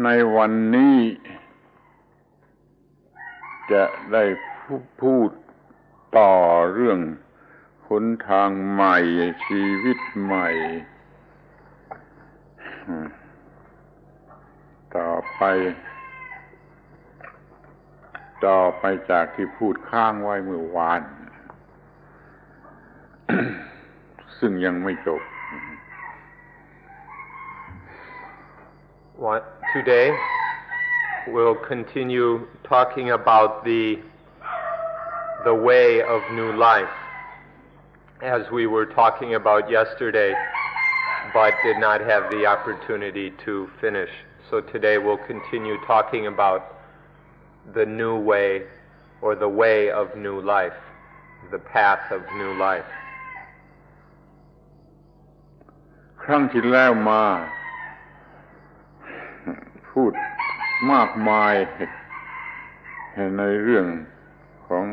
ในวันนี้จะได้พูดต่อเรื่องหนทางใหม่ชีวิตใหม่ต่อไปจากที่พูดค้างไว้เมื่อวาน ซึ่งยังไม่จบ Today we'll continue talking about the way of new life, as we were talking about yesterday, but did not have the opportunity to finish. So today we'll continue talking about the new way, or the way of new life, the path of new life. ครั้งที่แล้วมาพูดมากมายในเรื่องของ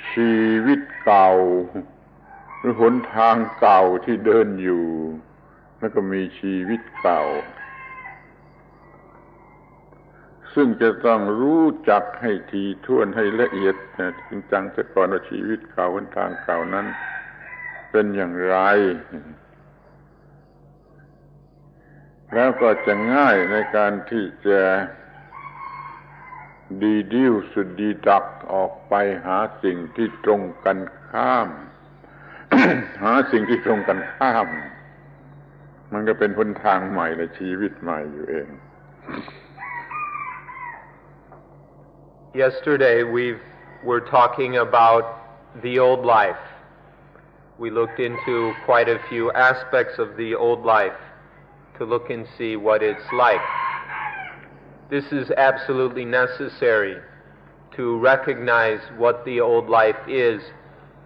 ชีวิตเก่าหรือหนทางเก่าที่เดินอยู่แล้วก็มีชีวิตเก่าซึ่งจะต้องรู้จักให้ถี่ถ้วนให้ละเอียดจริงจังซะก่อนว่าชีวิตเก่าหนทางเก่านั้นเป็นอย่างไรแล้วก็จะง่ายในการที่จะสุดดีดักออกไปหาสิ่งที่ตรงกันข้าม หาสิ่งที่ตรงกันข้ามมันก็เป็นหนทางใหม่และชีวิตใหม่อยู่เอง Yesterday we were talking about the old life. We looked into quite a few aspects of the old life to look and see what it's like. This is absolutely necessary to recognize what the old life is,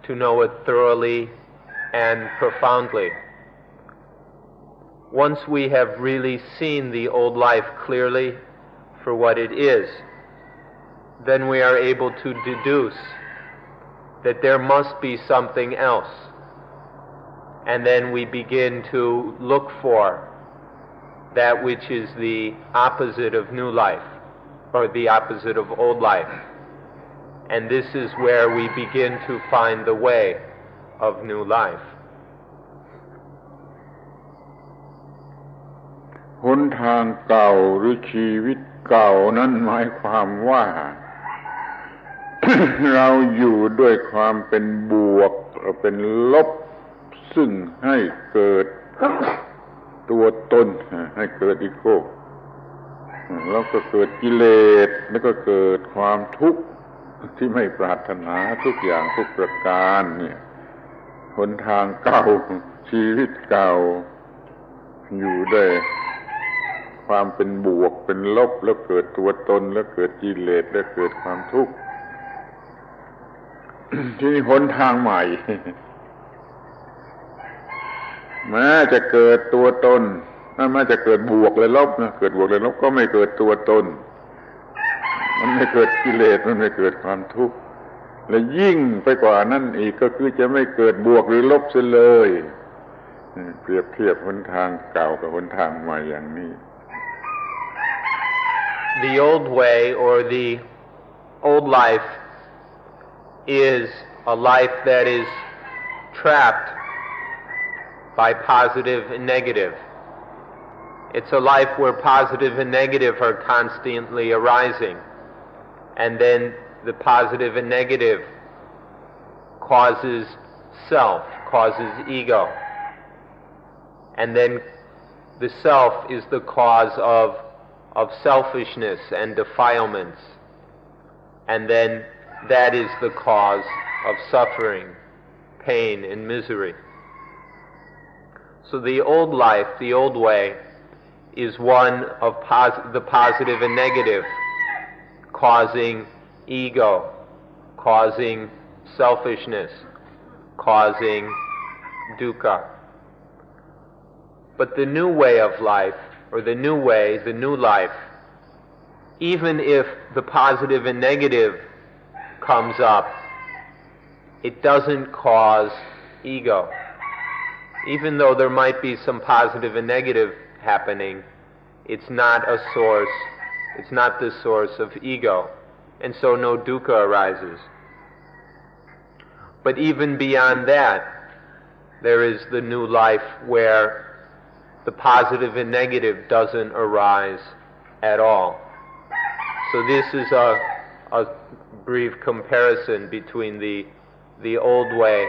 to know it thoroughly and profoundly. Once we have really seen the old life clearly for what it is, then we are able to deduce that there must be something else. And then we begin to look for that which is the opposite of new life, or the opposite of old life. And this is where we begin to find the way of new life. หนทางเก่าหรือชีวิตเก่านั้นหมายความว่า เราอยู่ด้วยความเป็นบวกเป็นลบซึ่งให้เกิดตัวตนให้เกิดอีโก้แล้วก็เกิดกิเลสแล้วก็เกิดความทุกข์ที่ไม่ปรารถนาทุกอย่างทุกประการเนี่ยหนทางเก่าชีวิตเก่าอยู่ด้วยความเป็นบวกเป็นลบแล้วเกิดตัวตนแล้วเกิดกิเลสแล้วเกิดความทุกข์ ที่หนทางใหม่แม้จะเกิดตัวตนแม้จะเกิดบวกและลบนะเกิดบวกและลบก็ไม่เกิดตัวตนมันไม่เกิดกิเลสมันไม่เกิดความทุกข์และยิ่งไปกว่านั้นอีกก็คือจะไม่เกิดบวกหรือลบเสียเลยเปรียบเทียบหนทางเก่ากับหนทางใหม่อย่างนี้ The old way, or the old life, is a life that is trapped by positive and negative. It's a life where positive and negative are constantly arising, and then the positive and negative causes self, causes ego, and then the self is the cause of selfishness and defilements, and then that is the cause of suffering, pain, and misery. So the old life, the old way, is one of the positive and negative, causing ego, causing selfishness, causing dukkha. But the new way of life, or the new way, the new life, even if the positive and negative comes up, it doesn't cause ego. Even though there might be some positive and negative happening, it's not a source, it's not the source of ego, and so no dukkha arises. But even beyond that, there is the new life where the positive and negative doesn't arise at all. So this is a brief comparison between the old way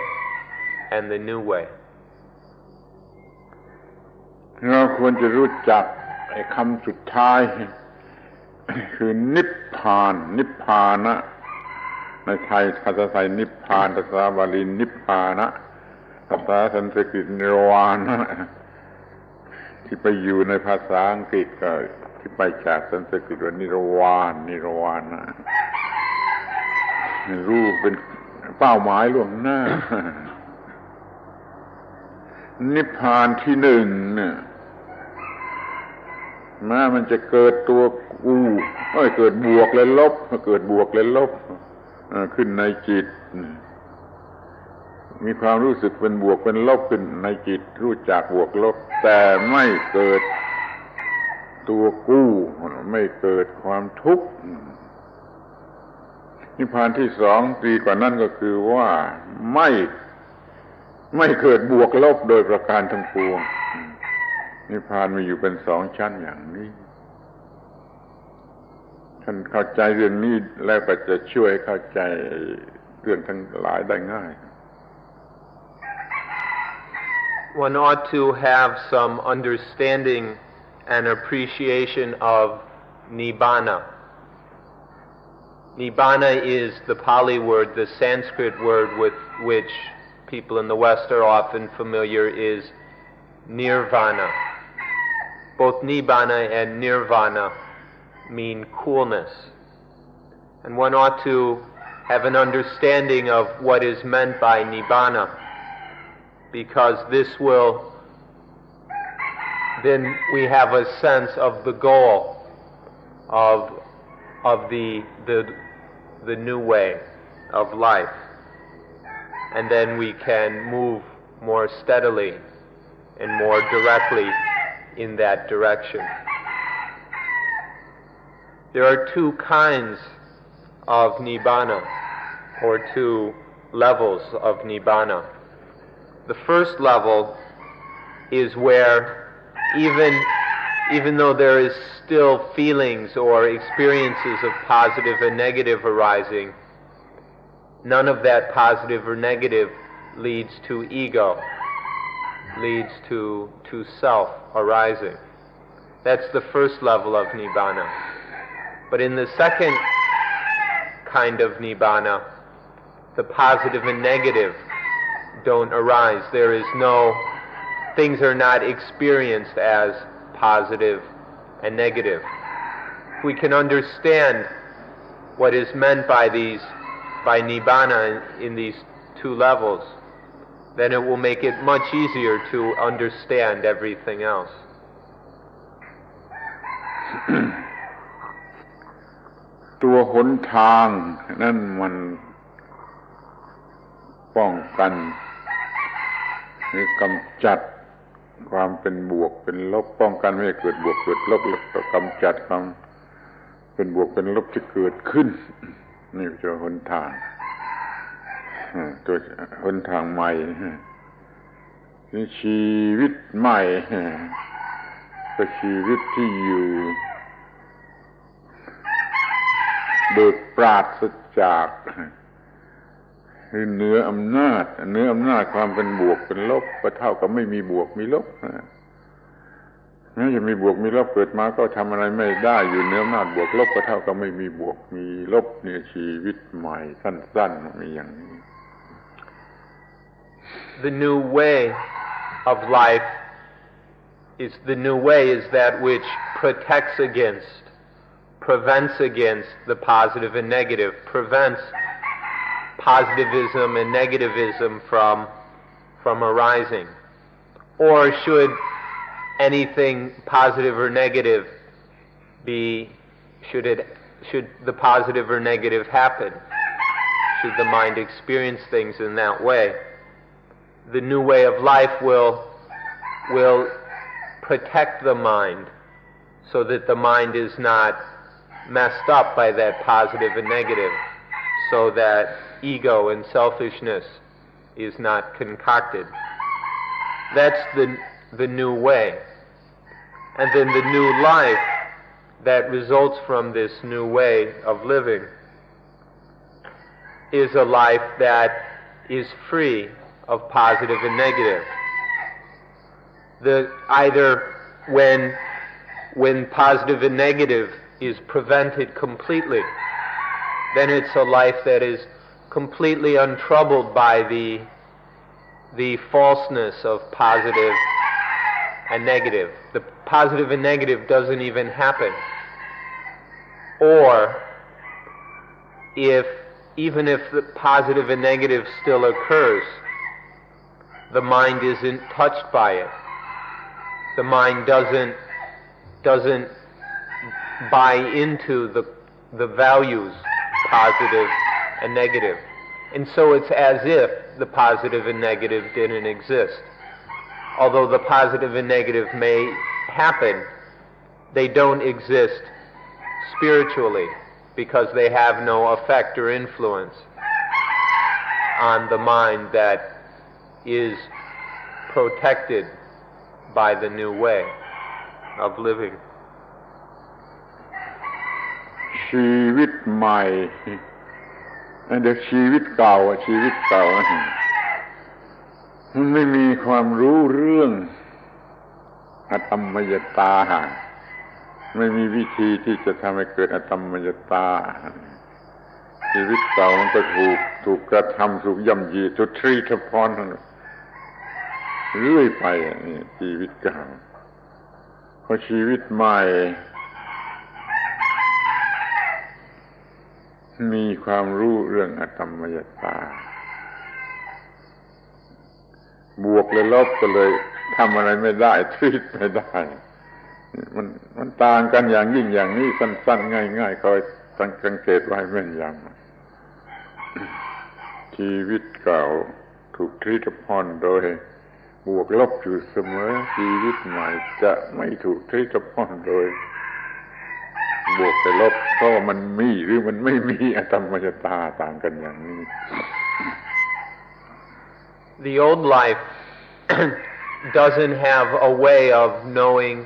and the new way. เราควรจะรู้จักไอ้คำสุดท้าย คือนิพพานนิพพานะในไทยภาษาไทยนิพพานภาษาบาลีนิพพานะภาษาสันสกฤตนิรวานะที่ไปอยู่ในภาษาอังกฤษก็ที่ไปจากสันสกฤตว่านิรวานนิรวานะรู้เป็นเป้าหมายล่วงหน้า นิพพานที่หนึ่งเนี่ยแม้มันจะเกิดตัวกูเกิดบวกและลบเกิดบวกและลบขึ้นในจิตมีความรู้สึกเป็นบวกเป็นลบขึ้นในจิตรู้จักบวกลบแต่ไม่เกิดตัวกู้ไม่เกิดความทุกข์นิพพานที่สองดีกว่านั้นก็คือว่าไม่เกิดบวกลบโดยประการทั้งปวงนิพพานมีอยู่เป็นสองชั้นอย่างนี้ท่านเข้าใจเรื่องนี้แล้วก็จะช่วยเข้าใจเรื่องทั้งหลายได้ง่าย One ought to have some understanding and appreciation of Nibbana. Nibbana is the Pali word, the Sanskrit word with which people in the West are often familiar is Nirvana. Both Nibbana and Nirvana mean coolness. And one ought to have an understanding of what is meant by Nibbana, because this will, then we have a sense of the goal of the new way of life. And then we can move more steadily and more directly in that direction. There are two kinds of Nibbana, or two levels of Nibbana. The first level is where even though there is still feelings or experiences of positive and negative arising, none of that positive or negative leads to ego, leads to self arising. That's the first level of Nibbana. But in the second kind of Nibbana, the positive and negative don't arise. Things are not experienced as positive and negative. If we can understand what is meant by Nibbana in these two levels, then it will make it much easier to understand everything else. ตัวหนทางนั่นมันป้องกันหรือกำจัดความเป็นบวกเป็นลบป้องกันไม่ให้เกิดบวกเกิดลบแล้วก็กำจัดความเป็นบวกเป็นลบที่เกิดขึ้นนี่ตัวหนทางตัวหนทางใหม่นี่ชีวิตใหม่ก็ชีวิตที่อยู่เบิกปราศจากเหนืออำนาจความเป็นบวกเป็นลบก็เท่ากับไม่มีบวกมีลบแม้จะมีบวกมีลบเกิดมาก็ทำอะไรไม่ได้อยู่เหนืออำนาจบวกลบก็เท่ากับไม่มีบวกมีลบเนี่ยชีวิตใหม่สั้นๆมีอย่างนี้ The new way of life is that which prevents against the positive and negative, prevents positivism and negativism from arising. Or should anything positive or negative should the positive or negative happen, should the mind experience things in that way, the new way of life will protect the mind so that the mind is not messed up by that positive and negative, so that ego and selfishness is not concocted. That's the new way. And then the new life that results from this new way of living is a life that is free of positive and negative. Either when positive and negative is prevented completely, then it's a life that is completely untroubled by the falseness of positive and negative. The positive and negative doesn't even happen. Or even if the positive and negative still occurs, the mind isn't touched by it. The mind doesn't buy into the values positive and negative. And so it's as if the positive and negative didn't exist. Although the positive and negative may happen, they don't exist spiritually because they have no effect or influence on the mind that is protected by the new way of living. ชีวิตใหม่แต่ชีวิตเก่ามันไม่มีความรู้เรื่องอตมมยตาไม่มีวิธีที่จะทำให้เกิดอตมมยตาชีวิตเก่ามันก็ถูกกระทำถูกย่ำยีถูกทรีตพรเรื่อยไปนี่ชีวิตเก่าพอชีวิตใหม่มีความรู้เรื่องอตมมยตาบวกและลบก็เลยทำอะไรไม่ได้ทรีตไม่ได้มันต่างกันอย่างยิ่งอย่างนี้สั้นๆง่ายๆคอยสังเกตไว้แม่นยำชีวิตเก่าถูกทรีตพรโดยบวกลบอยู่เสมอชีวิตใหม่จะไม่ถูกทรีตพรโดยบวกไปลบเพราะว่ามันมีหรือมันไม่มีอตมมยตาต่างกันอย่างนี้ The old life doesn't have a way of knowing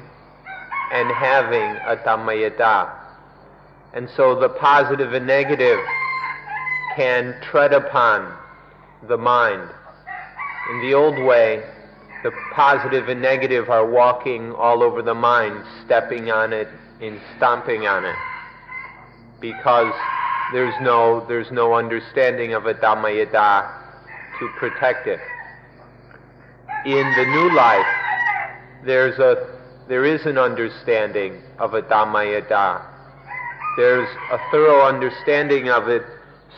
and having atammayata. And so the positive and negative can tread upon the mind. In the old way, the positive and negative are walking all over the mind, stepping on it and stomping on it, because there's no understanding of atammayata to protect it. In the new life, there is an understanding of atammayata. There's a thorough understanding of it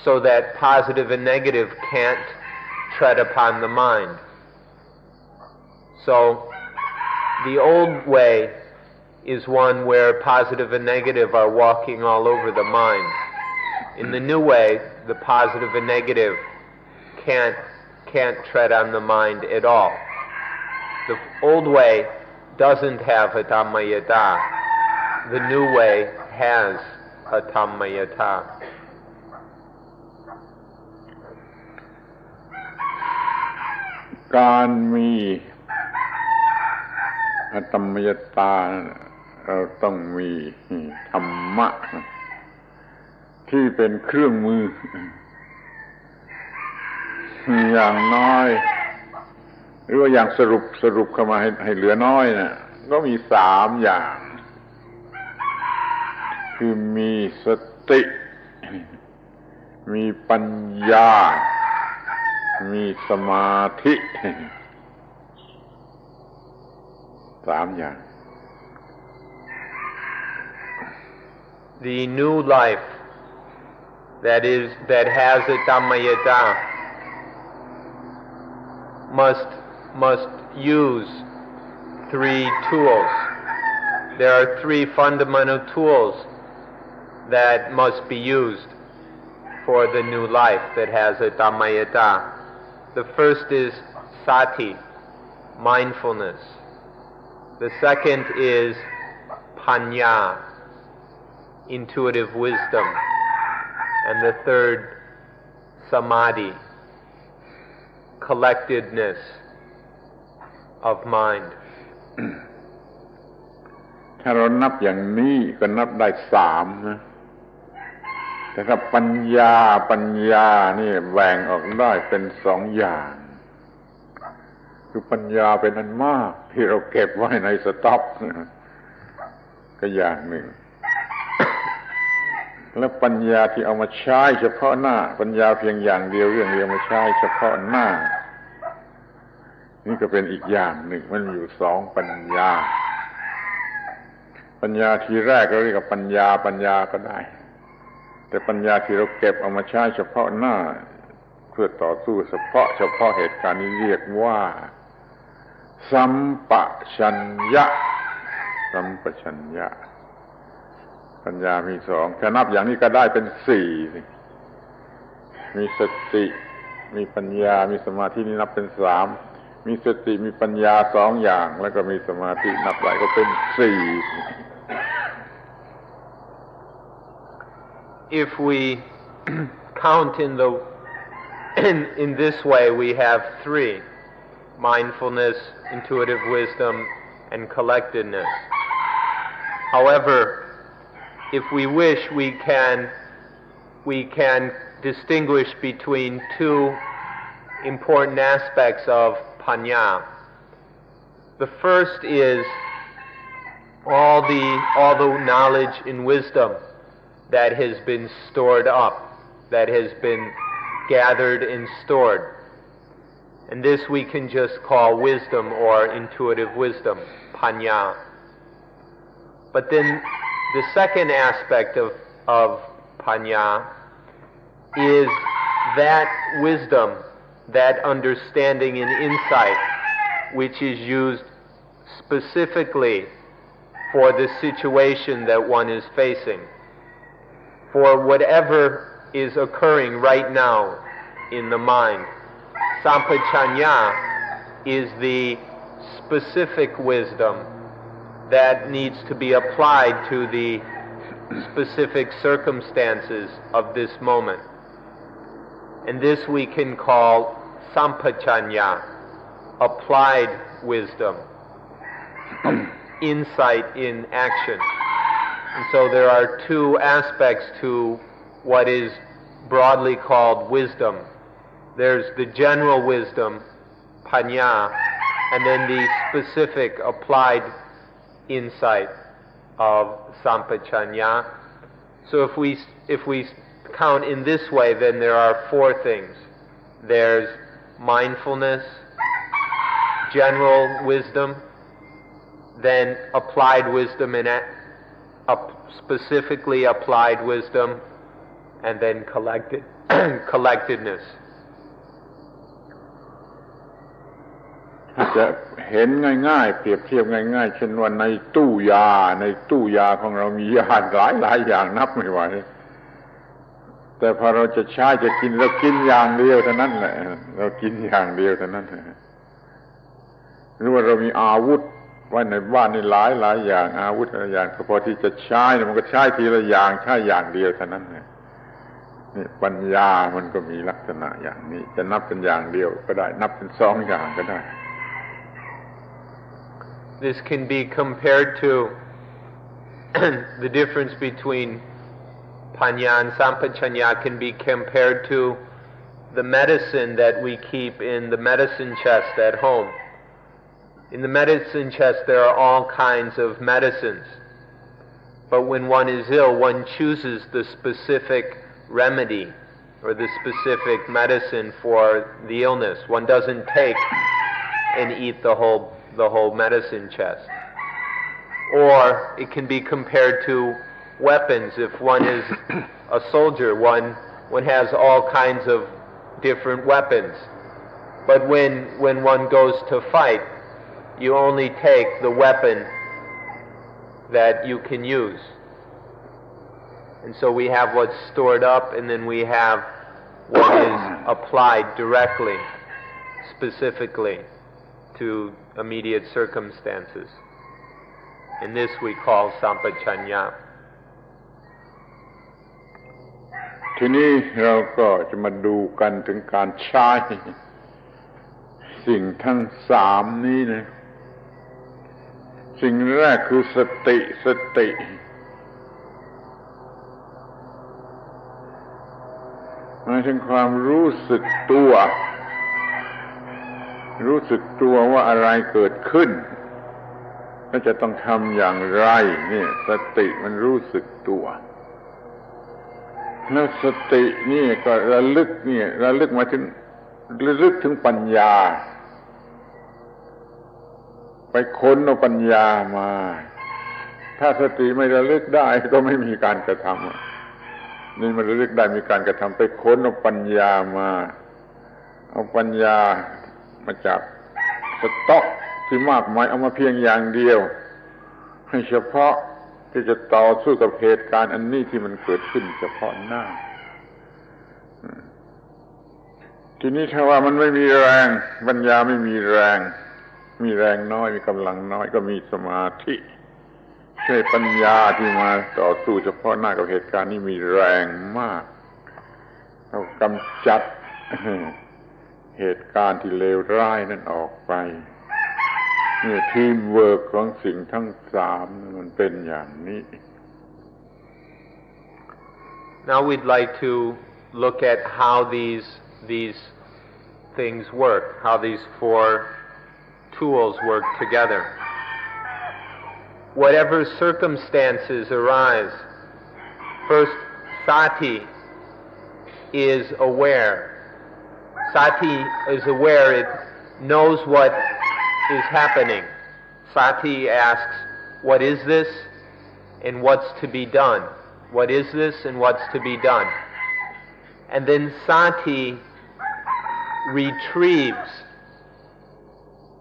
so that positive and negative can't tread upon the mind. So the old way is one where positive and negative are walking all over the mind. In the new way, the positive and negative can't tread on the mind at all. The old way doesn't have atammayata. The new way has atammayata. การมีอตมมยตาเราต้องมีธรรมะที่เป็นเครื่องมืออย่างน้อยหรือว่าอย่างสรุปเข้ามาให้เหลือน้อยนะก็มี3อย่างคือมีสติมีปัญญามีสมาธิ3อย่าง The new life that has atammayata must use 3 tools. There are 3 fundamental tools that must be used for the new life that has atammayata. The first is sati, mindfulness. The second is Panya, intuitive wisdom, and the third, Samadhi, collectedness of mind. ถ้าเรานับอย่างนี้ก็นับได้3นะแต่ถ้าปัญญานี่แบ่งออกได้เป็น2อย่างคือปัญญาเป็นอันมากที่เราเก็บไว้ในสต็อกก็อย่างหนึ่งและปัญญาที่เอามาใช้เฉพาะหน้าปัญญาเพียงอย่างเดียวเรื่องเดียวมาใช้เฉพาะหน้านี่ก็เป็นอีกอย่างหนึ่งมันมีอยู่2ปัญญาปัญญาทีแรกเราเรียกว่าปัญญาก็ได้แต่ปัญญาที่เราเก็บเอามาใช้เฉพาะหน้าเพื่อต่อสู้เฉพาะเหตุการณ์นี้เรียกว่าสัมปชัญญะปัญญามี2ถ้านับอย่างนี้ก็ได้เป็น4มีสติมีปัญญามีสมาธินี่นับเป็น3มีสติมีปัญญา2อย่างแล้วก็มีสมาธินับหลายก็เป็น4 If we count in this way, we have 3: mindfulness, intuitive wisdom, and collectedness. However, if we wish, we can distinguish between 2 important aspects of Panya. The first is all the knowledge and wisdom that has been stored up, that has been gathered and stored. And this we can just call wisdom or intuitive wisdom, Panya. But then the second aspect of Panya is that wisdom, that understanding and insight, which is used specifically for the situation that one is facing, for whatever is occurring right now in the mind. Sampajanya is the specific wisdom that needs to be applied to the specific circumstances of this moment. And this we can call Sampajanya, applied wisdom, insight in action. And so there are 2 aspects to what is broadly called wisdom. There's the general wisdom, Panya, and then the specific applied insight of Sampajanya. So if we count in this way, then there are 4 things. There's mindfulness, general wisdom, then applied wisdom and specifically applied wisdom, and then collectedness. จะเห็นง่ายๆเปรียบเทียบง่ายๆเช่นว่าในตู้ยาของเรามียาหลายอย่างนับไม่ไหวแต่พอเราจะใช้จะกินเรากินอย่างเดียวเท่านั้นแหละเรากินอย่างเดียวเท่านั้นหรือว่าเรามีอาวุธไว้ในบ้านนี่หลายอย่างอาวุธหลายอย่างพอที่จะใช้มันก็ใช้ทีละอย่างใช้อย่างเดียวเท่านั้นนี่ปัญญามันก็มีลักษณะอย่างนี้จะนับเป็นอย่างเดียวก็ได้นับเป็น2อย่างก็ได้ This can be compared to the difference between Panya and Sampajanya can be compared to the medicine that we keep in the medicine chest at home. In the medicine chest there are all kinds of medicines. But when one is ill, one chooses the specific remedy or the specific medicine for the illness. One doesn't take and eat the whole medicine chest. Or it can be compared to weapons. If one is a soldier, one has all kinds of different weapons. But when one goes to fight, you only take the weapon that you can use. And so we have what's stored up, and then we have what is applied directly, specifically, to immediate circumstances. and this we call sampajanya. ทีนี้เราก็จะมาดูกันถึงการใช้สิ่งทั้งสามนี้นะสิ่งแรกคือสติหมายถึงความรู้สึกตัวว่าอะไรเกิดขึ้นและจะต้องทำอย่างไรนี่สติมันรู้สึกตัวแล้วสตินี่ก็ระลึกมาถึงระลึกถึงปัญญาไปค้นเอาปัญญามาถ้าสติไม่ระลึกได้ก็ไม่มีการกระทำนี่มันระลึกได้มีการกระทำไปค้นเอาปัญญามาเอาปัญญามาจากสต๊อกที่มากมายเอามาเพียงอย่างเดียวให้เฉพาะที่จะต่อสู้กับเหตุการณ์อันนี้ที่มันเกิดขึ้นเฉพาะหน้าทีนี้ถ้าว่ามันไม่มีแรงปัญญาไม่มีแรงน้อยมีกำลังน้อยก็มีสมาธิช่วยปัญญาที่มาต่อสู้เฉพาะหน้ากับเหตุการณ์นี้มีแรงมากเอากำจัดเหตุการณ์ที่เลวร้ายนั้นออกไปนี่ทีมเวิร์คของสิ่งทั้งสามมันเป็นอย่างนี้ Now we'd like to look at how these things work, how these four tools work together. Whatever circumstances arise, first sati is aware. Sati is aware, it knows what is happening. Sati asks, what is this and what's to be done? What is this and what's to be done? And then Sati retrieves,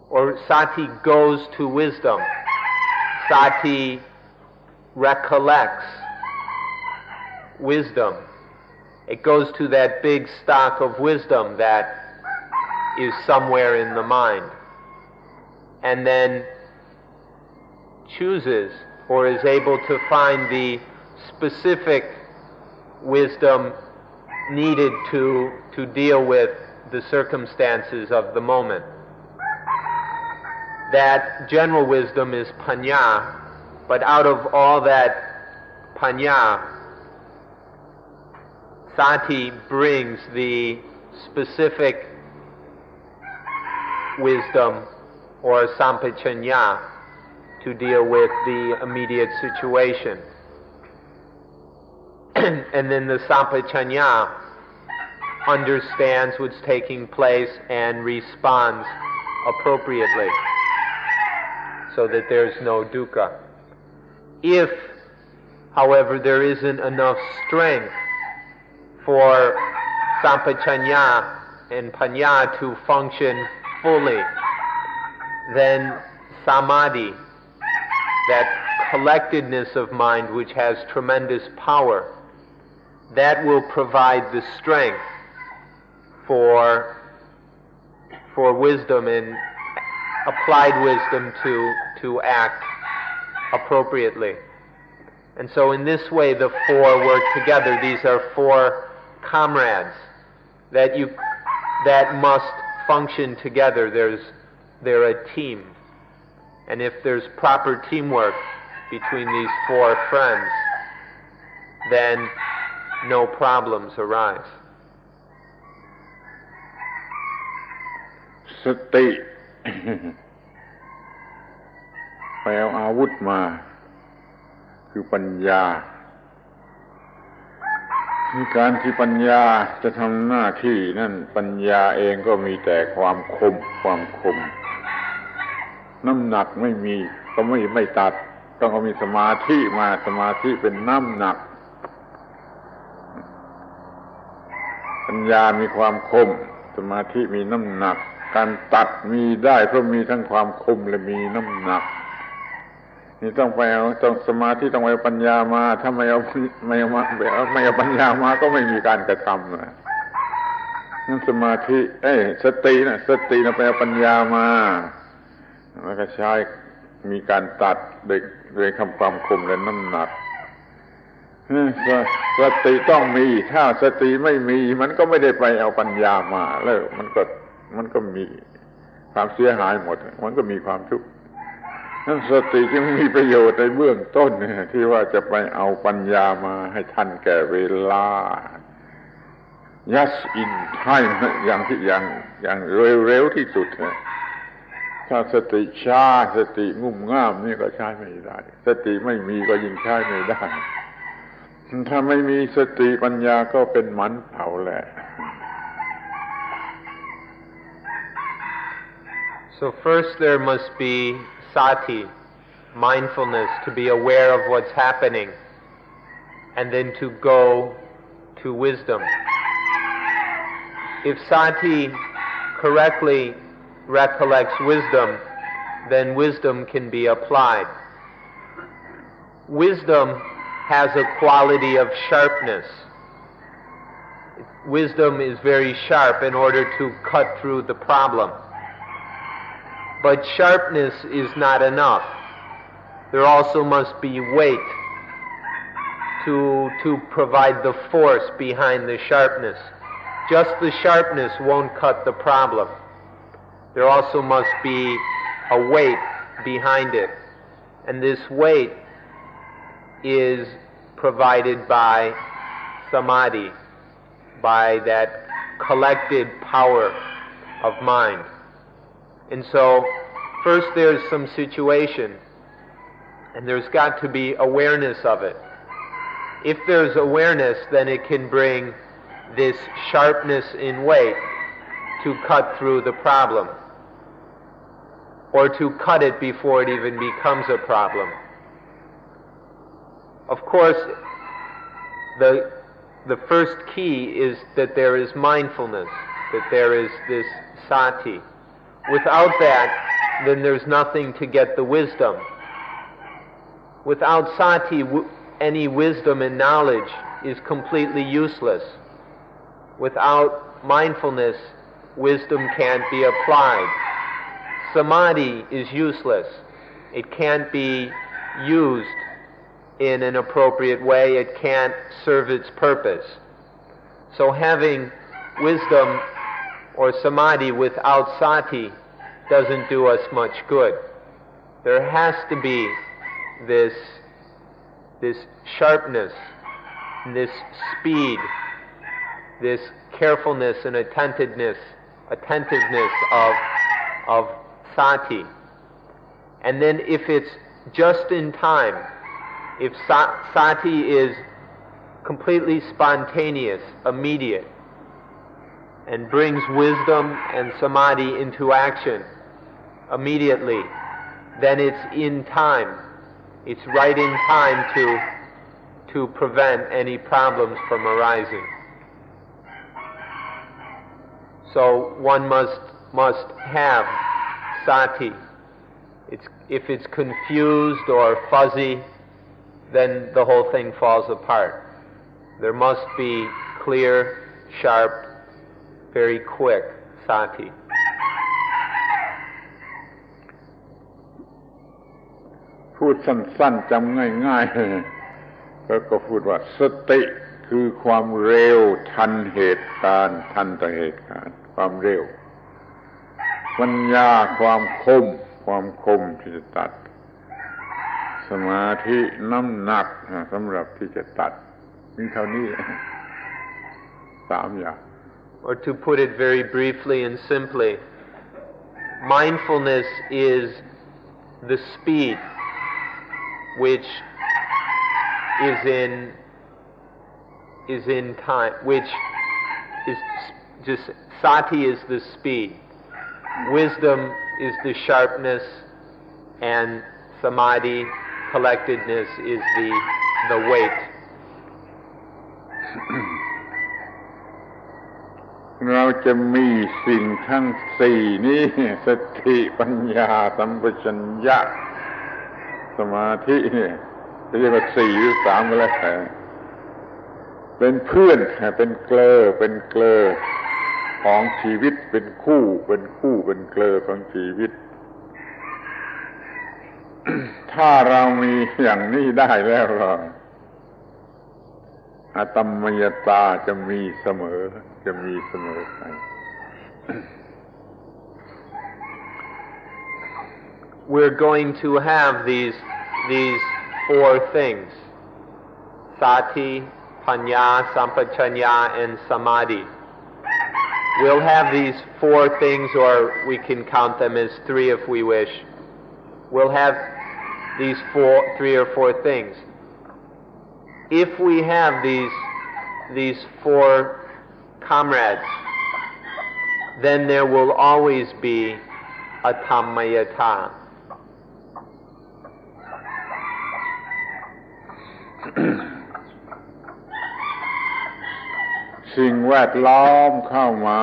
or Sati goes to wisdom. Sati recollects wisdom. It goes to that big stock of wisdom that is somewhere in the mind, and then chooses or is able to find the specific wisdom needed to deal with the circumstances of the moment. That general wisdom is panya, but out of all that panya, Sati brings the specific wisdom or sampajanya to deal with the immediate situation. And then the sampajanya understands what's taking place and responds appropriately so that there's no dukkha. If, however, there isn't enough strength for sampajanya and panya to function fully, then samadhi, that collectedness of mind which has tremendous power, that will provide the strength for wisdom and applied wisdom to act appropriately. And so in this way the four work together. These are four comrades that must function together. They're a team. And if there's proper teamwork between these four friends, then no problems arise. สติ ไปเอาอาวุธมาคือปัญญาในการที่ปัญญาจะทำหน้าที่นั่นปัญญาเองก็มีแต่ความคมน้ำหนักไม่มีก็ไม่ตัดต้องเอามีสมาธิมาสมาธิเป็นน้ำหนักปัญญามีความคมสมาธิมีน้ำหนักการตัดมีได้เพราะมีทั้งความคมและมีน้ำหนักนี่ต้องสมาธิต้องเอาปัญญามาถ้าไม่เอาปัญญามาก็ไม่มีการกระทำนะนั่นสมาธิสตินะไปเอาปัญญามาแล้วก็ใช้ มีการตัดโดยคำความคมและน้ำหนักสติต้องมีถ้าสติไม่มีมันก็ไม่ได้ไปเอาปัญญามาแล้วมันก็มีความเสียหายหมดมันก็มีความทุกข์นั้นสติจึงมีประโยชน์ในเบื้องต้นที่ว่าจะไปเอาปัญญามาให้ทันแก่เวลา just in time อย่างเร็วที่สุดถ้าสติช้าสติงุ่มง่ามนี่ก็ใช้ไม่ได้สติไม่มีก็ยิ่งใช้ไม่ได้ถ้าไม่มีสติปัญญาก็เป็นหมันเผาแหละ So first there must be sati, mindfulness, to be aware of what's happening, and then to go to wisdom. If sati correctly recollects wisdom, then wisdom can be applied. Wisdom has a quality of sharpness. Wisdom is very sharp in order to cut through the problem. But sharpness is not enough. There also must be weight to provide the force behind the sharpness. Just the sharpness won't cut the problem. There also must be a weight behind it. And this weight is provided by samadhi, by that collected power of mind. And so, first there's some situation, and there's got to be awareness of it. If there's awareness, then it can bring this sharpness in weight to cut through the problem, or to cut it before it even becomes a problem. Of course, the first key is that there is mindfulness, that there is this sati. Without that, then there's nothing to get the wisdom. Without sati, any wisdom and knowledge is completely useless. Without mindfulness, wisdom can't be applied. Samadhi is useless. It can't be used in an appropriate way. It can't serve its purpose. So having wisdom or samadhi without sati doesn't do us much good. There has to be this sharpness, this speed, this carefulness and attentiveness of sati. And then if it's just in time, if sati is completely spontaneous, immediate, and brings wisdom and samadhi into action immediately, then it's in time. It's right in time to prevent any problems from arising. So one must have sati. If it's confused or fuzzy, then the whole thing falls apart. There must be clear, sharp, very quick sati. พูดสั้นๆจำง่ายๆก็พูดว่าสติคือความเร็วทันเหตุการณ์ทันต่อเหตุการณ์ความเร็วปัญญาความคมที่จะตัดสมาธิน้ำหนักสำหรับที่จะตัดมีเท่านี้3 อย่าง Or to put it very briefly and simply, mindfulness is the speed which is in time, which is just sati is the speed, wisdom is the sharpness, and samadhi, collectedness, is the weight. เราจะมีสิ่งทั้ง4นี้สติปัญญาสัมปชัญญะสมาธิเนี่ยเรียกว่า4หรือ3ก็แล้วแต่เป็นเพื่อนเป็นเกลอของชีวิตเป็นคู่เป็นเกลอของชีวิต ถ้าเรามีอย่างนี้ได้แล้วก็อตมยตาจะมีเสมอไป We're going to have these four things: sati, panya, sampachanya, and samadhi. We'll have these four things, or we can count them as three if we wish. We'll have these three or four things. If we have these four comrades, then there will always be a tammayata. สิ่งแวดล้อมเข้ามา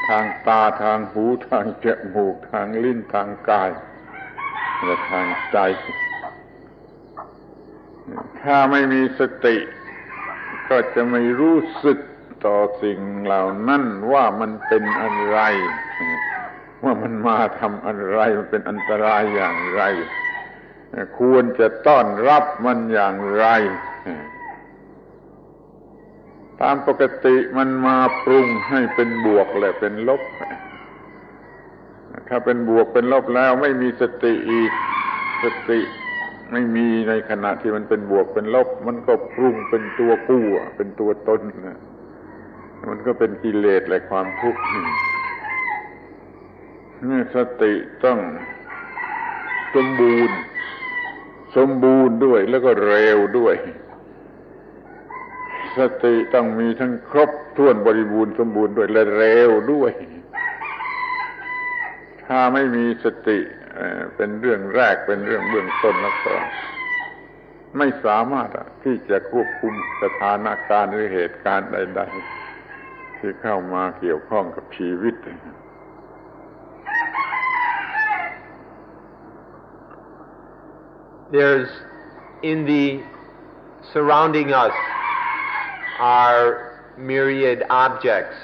ทางตาทางหูทางจมูกทางลิ้นทางกายและทางใจถ้าไม่มีสติก็จะไม่รู้สึกต่อสิ่งเหล่านั้นว่ามันเป็นอะไรว่ามันมาทำอะไรมันเป็นอันตรายอย่างไรควรจะต้อนรับมันอย่างไรตามปกติมันมาปรุงให้เป็นบวกและเป็นลบถ้าเป็นบวกเป็นลบแล้วไม่มีสติอีกสติไม่มีในขณะที่มันเป็นบวกเป็นลบมันก็ปรุงเป็นตัวกู้เป็นตัวตนมันก็เป็นกิเลสและความทุกข์นี่สติต้องสมบูรณ์ด้วยแล้วก็เร็วด้วยสติต้องมีทั้งครบถ้วนบริบูรณ์สมบูรณ์ด้วยและเร็วด้วยถ้าไม่มีสติเป็นเรื่องแรกเป็นเรื่องเบื้องต้นแล้วก็ไม่สามารถที่จะควบคุมสถานการณ์หรือเหตุการณ์ใดๆที่เข้ามาเกี่ยวข้องกับชีวิตThere's in the surrounding us are myriad objects,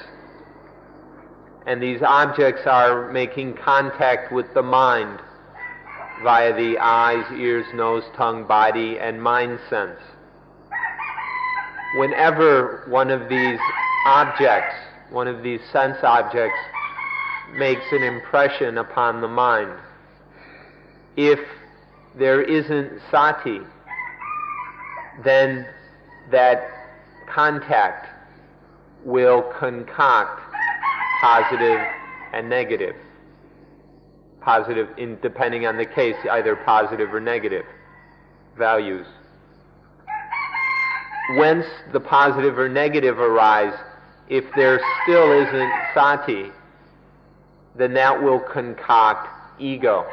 and these objects are making contact with the mind via the eyes, ears, nose, tongue, body, and mind sense. Whenever one of these objects, one of these sense objects, makes an impression upon the mind, if there isn't sati, then that contact will concoct positive and negative. Positive, depending on the case, either positive or negative values. Whence the positive or negative arise, if there still isn't sati, then that will concoct ego.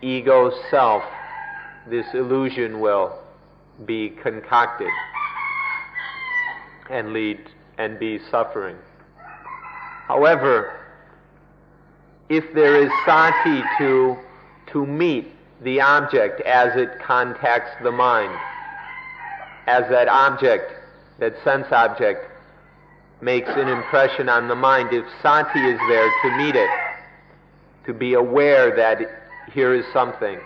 Ego self, this illusion will be concocted and lead and be suffering. However, if there is sati to meet the object as it contacts the mind, as that object, that sense object, makes an impression on the mind, if sati is there to meet it, to be aware that here is something,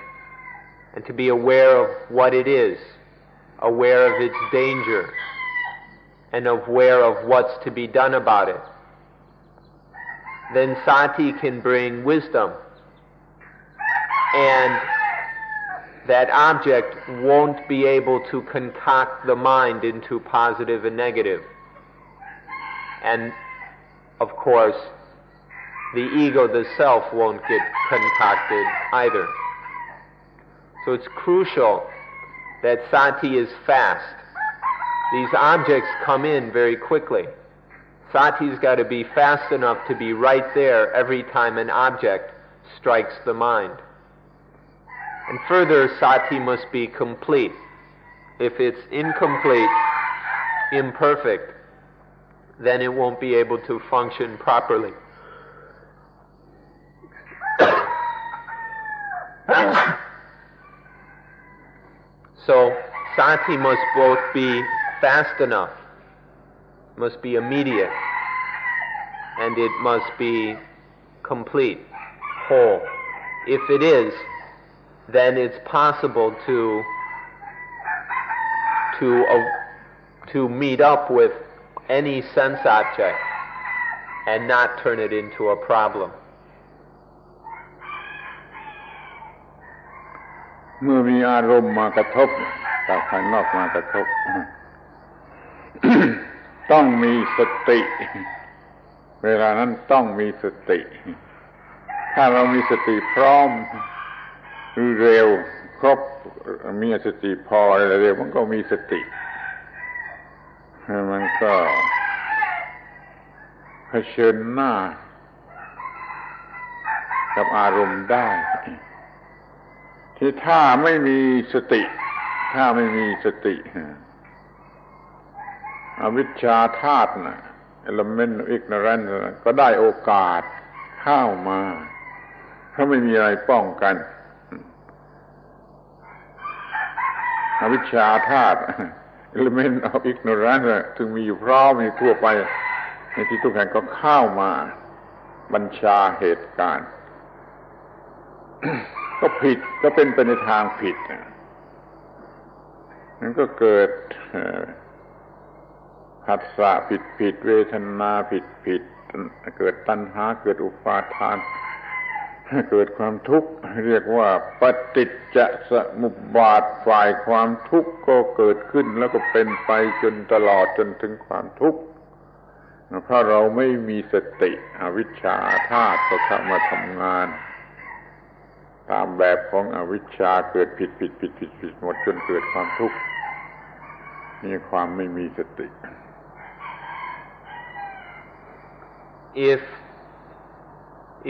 and to be aware of what it is, aware of its danger, and aware of what's to be done about it, then sati can bring wisdom, and that object won't be able to concoct the mind into positive and negative. And, of course, the ego, the self, won't get concocted either. So it's crucial that sati is fast. These objects come in very quickly. Sati's got to be fast enough to be right there every time an object strikes the mind. And further, sati must be complete. If it's incomplete, imperfect, then it won't be able to function properly. So, sati must both be fast enough, must be immediate, and it must be complete, whole, If it is, then it's possible to meet up with any sense object and not turn it into a problem. เมื่อมีอารมณ์มากระทบจากภายนอกมากระทบ ต้องมีสติ เวลานั้นต้องมีสติ ถ้าเรามีสติพร้อมหรือเร็วครบมีสติพออะไรเร็วมันก็มีสติมันก็เผชิญหน้ากับอารมณ์ได้ที่ถ้าไม่มีสติอวิชชาธาตุน่ะ element of ignorance ก็ได้โอกาสเข้ามาถ้าไม่มีอะไรป้องกันอวิชชาธาตุ element of ignorance ถึงมีอยู่พร้อมมีทั่วไปในที่ทุกแห่งก็เข้ามาบัญชาเหตุการณ์ ก็ผิดก็เป็นไปในทางผิดนั้นก็เกิดผัสสะผิดเวทนาผิดเกิดตัณหาเกิดอุปาทานเกิดความทุกข์เรียกว่าปฏิจจสมุปบาทฝ่ายความทุกข์ก็เกิดขึ้นแล้วก็เป็นไปจนตลอดจนถึงความทุกข์เพราะเราไม่มีสติอวิชชาธาตุก็เข้ามาทำงานตามแบบของอวิชชาเกิดผิดหมดจนเกิดความทุกข์นี่ความไม่มีสติ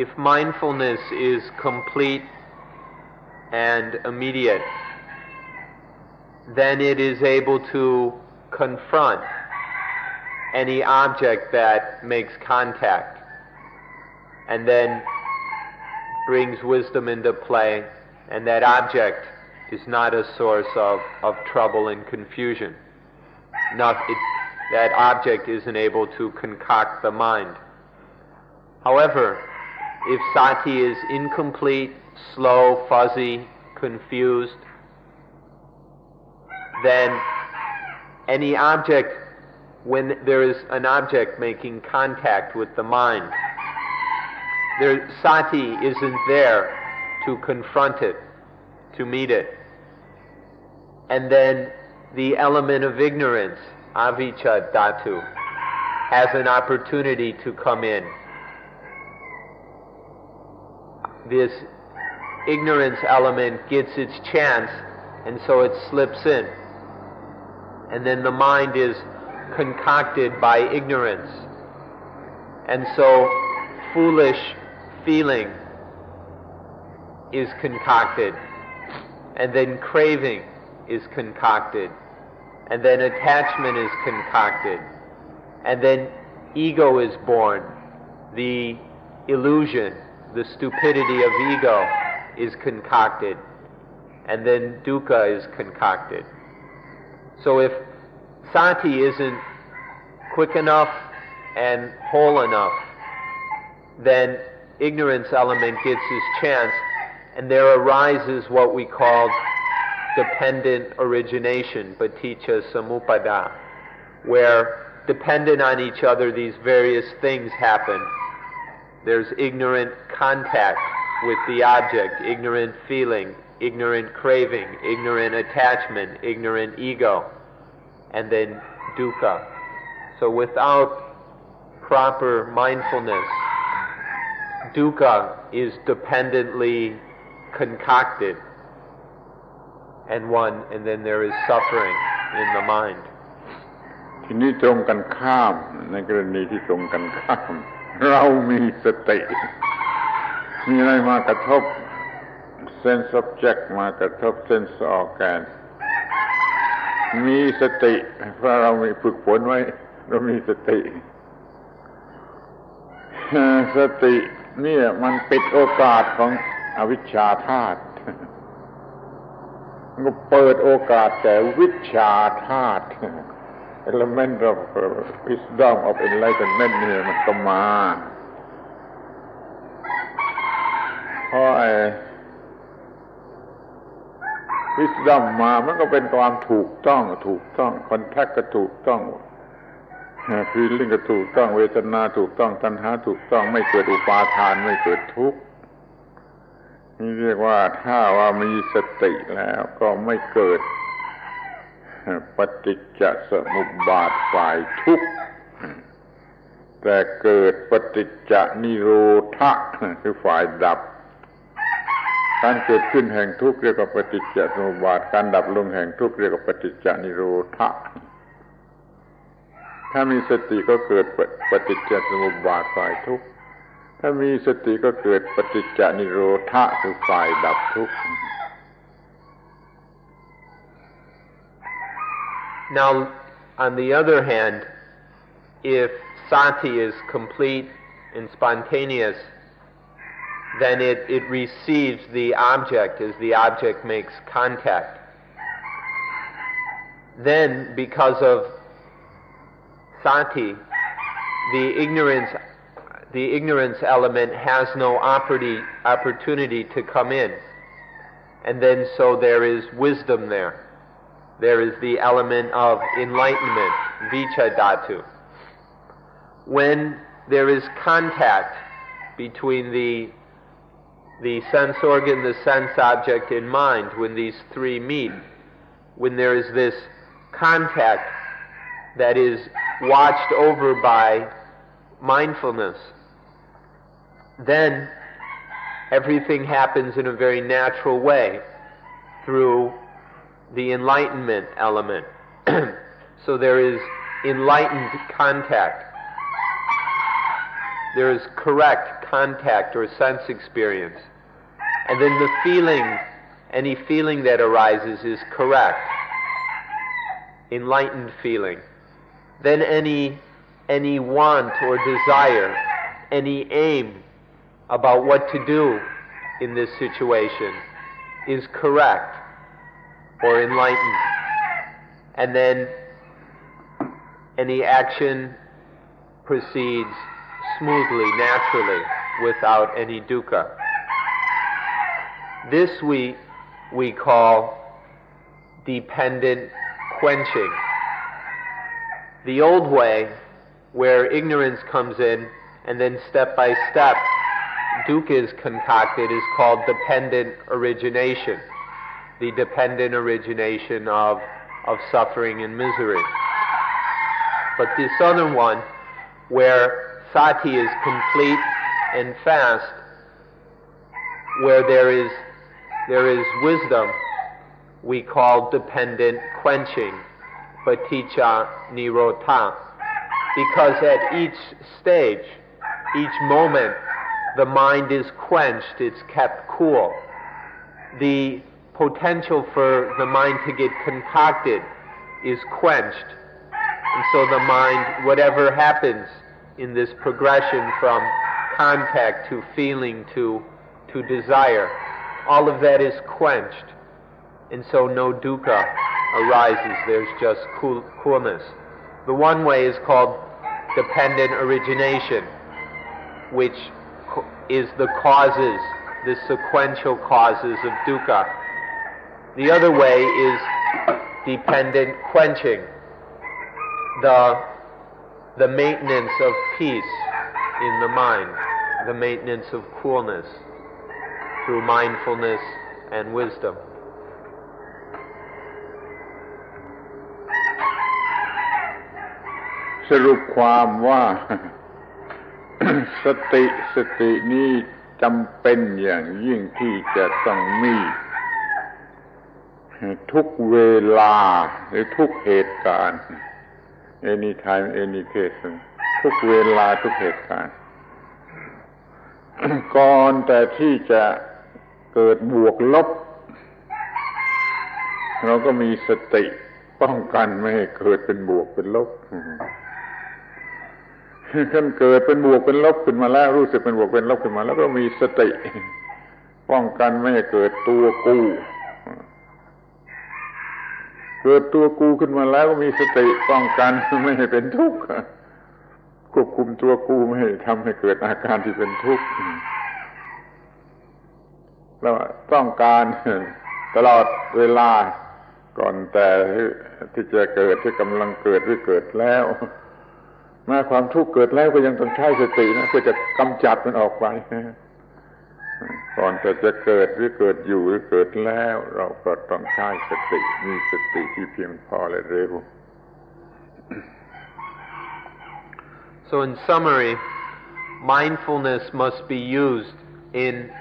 If mindfulness is complete and immediate, then it is able to confront any object that makes contact and then brings wisdom into play, and that object is not a source of trouble and confusion. That object isn't able to concoct the mind. However, if sati is incomplete, slow, fuzzy, confused, then any object, when there is an object making contact with the mind, sati isn't there to confront it, to meet it. And then the element of ignorance, avijja dhatu, has an opportunity to come in. This ignorance element gets its chance, and so it slips in. And then the mind is concocted by ignorance. And so foolish feeling is concocted, and then craving is concocted, and then attachment is concocted, and then ego is born. The illusion, the stupidity of ego is concocted, and then dukkha is concocted. So if sati isn't quick enough and whole enough, then ignorance element gets its chance, and there arises what we call dependent origination, paticca samuppada, where dependent on each other these various things happen. There's ignorant contact with the object, ignorant feeling, ignorant craving, ignorant attachment, ignorant ego, and then dukkha. So without proper mindfulness, dukkha is dependently concocted, and then there is suffering in the mind. ทีนี้ตรงกันข้ามในกรณีที่ตรงกันข้ามเรามีสติมีอะไรมากระทบ sense object มากระทบ sense organ มีสติเพราะเรามีฝึกฝนไว้เรามีสติสติเนี่ยมันปิดโอกาสของอวิชชาธาตุมันก็เปิดโอกาสแก่วิชชาธาตุ element of wisdom of enlightenment เนี่ยมันก็มา พอวิสดัมมามันก็เป็นความถูกต้องคอนแทคก็ถูกต้องฟีลลิ่งก็ถูกต้องเวทนาถูกต้องตัณหาถูกต้องไม่เกิดอุปาทานไม่เกิดทุกข์นี่เรียกว่าถ้าว่ามีสติแล้วก็ไม่เกิดปฏิจจสมุปบาทฝ่ายทุกข์แต่เกิดปฏิจจนิโรธะคือฝ่ายดับการเกิดขึ้นแห่งทุกข์เรียกว่าปฏิจจสมุปบาทการดับลงแห่งทุกข์เรียกว่าปฏิจจนิโรธะถ้ามีสติก็เกิดปฏิจจสมุปบาทฝ่ายทุกข์ถ้ามีสติก็เกิดปฏิจจนิโรธะคือฝ่ายดับทุกข์ Now, on the other hand, if sati is complete and spontaneous, then it receives the object as the object makes contact. Then, because of sati, the ignorance element has no opportunity to come in. And then so there is wisdom there. There is the element of enlightenment, vichadhatu. When there is contact between the sense organ, the sense object, and mind, when these three meet, when there is this contact that is watched over by mindfulness, then everything happens in a very natural way through the enlightenment element. So there is enlightened contact. There is correct contact or sense experience. And then the feeling, any feeling that arises is correct. Enlightened feeling. Then any want or desire, any aim about what to do in this situation is correct or enlightened. And then any action proceeds smoothly, naturally, without any dukkha. This we call dependent quenching. The old way, where ignorance comes in, and then step by step dukkha is concocted, is called dependent origination. The dependent origination of suffering and misery. But this other one, where sati is complete and fast, where there is wisdom, we call dependent quenching, paticca nirodha. Because at each stage, each moment, the mind is quenched, it's kept cool. The potential for the mind to get concocted is quenched. And so the mind, whatever happens in this progression from contact to feeling to desire, all of that is quenched. And so no dukkha arises, there's just coolness. The one way is called dependent origination, which is the causes, the sequential causes of dukkha. The other way is dependent quenching, the maintenance of peace in the mind, the maintenance of coolness through mindfulness and wisdom. สรุปความว่า สตินี้จำเป็นอย่างยิ่งที่จะต้องมีทุกเวลาหรือทุกเหตุการณ์ anytime any case ทุกเวลาทุกเหตุการณ์ ก่อนแต่ที่จะเกิดบวกลบเราก็มีสติป้องกันไม่ให้เกิดเป็นบวกเป็นลบขั้นเกิดเป็นบวกเป็นลบขึ้นมาแล้วรู้สึกเป็นบวกเป็นลบขึ้นมาแล้วก็มีสติป้องกันไม่ให้เกิดตัวกูเกิดตัวกูขึ้นมาแล้วก็มีสติป้องกันไม่ให้เป็นทุกข์ควบคุมตัวกูไม่ให้ทำให้เกิดอาการที่เป็นทุกข์ เราต้องการตลอดเวลาก่อนแต่ที่จะเกิดที่กำลังเกิดหรือเกิดแล้วแม้ความทุกข์เกิดแล้วก็ยังต้องใช้สตินะเพื่อจะกำจัดมันออกไปก่อนแต่จะเกิดหรือเกิดอยู่หรือเกิดแล้วเราก็ต้องใช้สติมีสติที่เพียงพอและเร็ว So in summary, mindfulness must be used in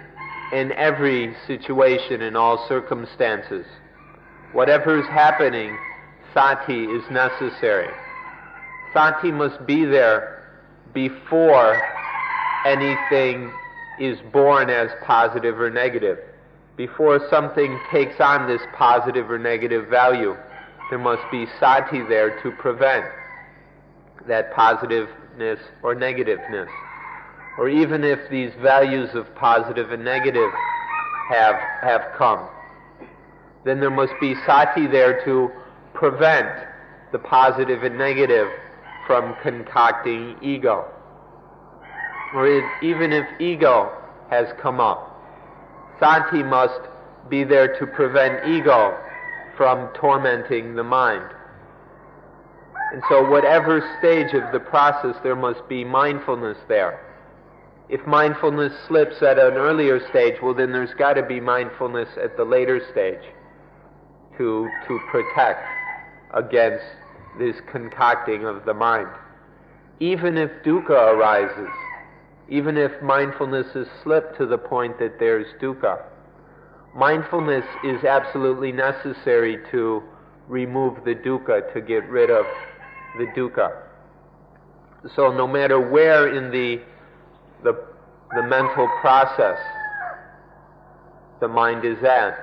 every situation, in all circumstances. Whatever is happening, sati is necessary. Sati must be there before anything is born as positive or negative. Before something takes on this positive or negative value, there must be sati there to prevent that positiveness or negativeness. Or even if these values of positive and negative have come, then there must be sati there to prevent the positive and negative from concocting ego. Or even if ego has come up, sati must be there to prevent ego from tormenting the mind. And so whatever stage of the process, there must be mindfulness there. If mindfulness slips at an earlier stage, well then there's got to be mindfulness at the later stage to protect against this concocting of the mind. Even if dukkha arises, even if mindfulness is slipped to the point that there's dukkha, mindfulness is absolutely necessary to remove the dukkha, to get rid of the dukkha. So no matter where in the mental process the mind is at,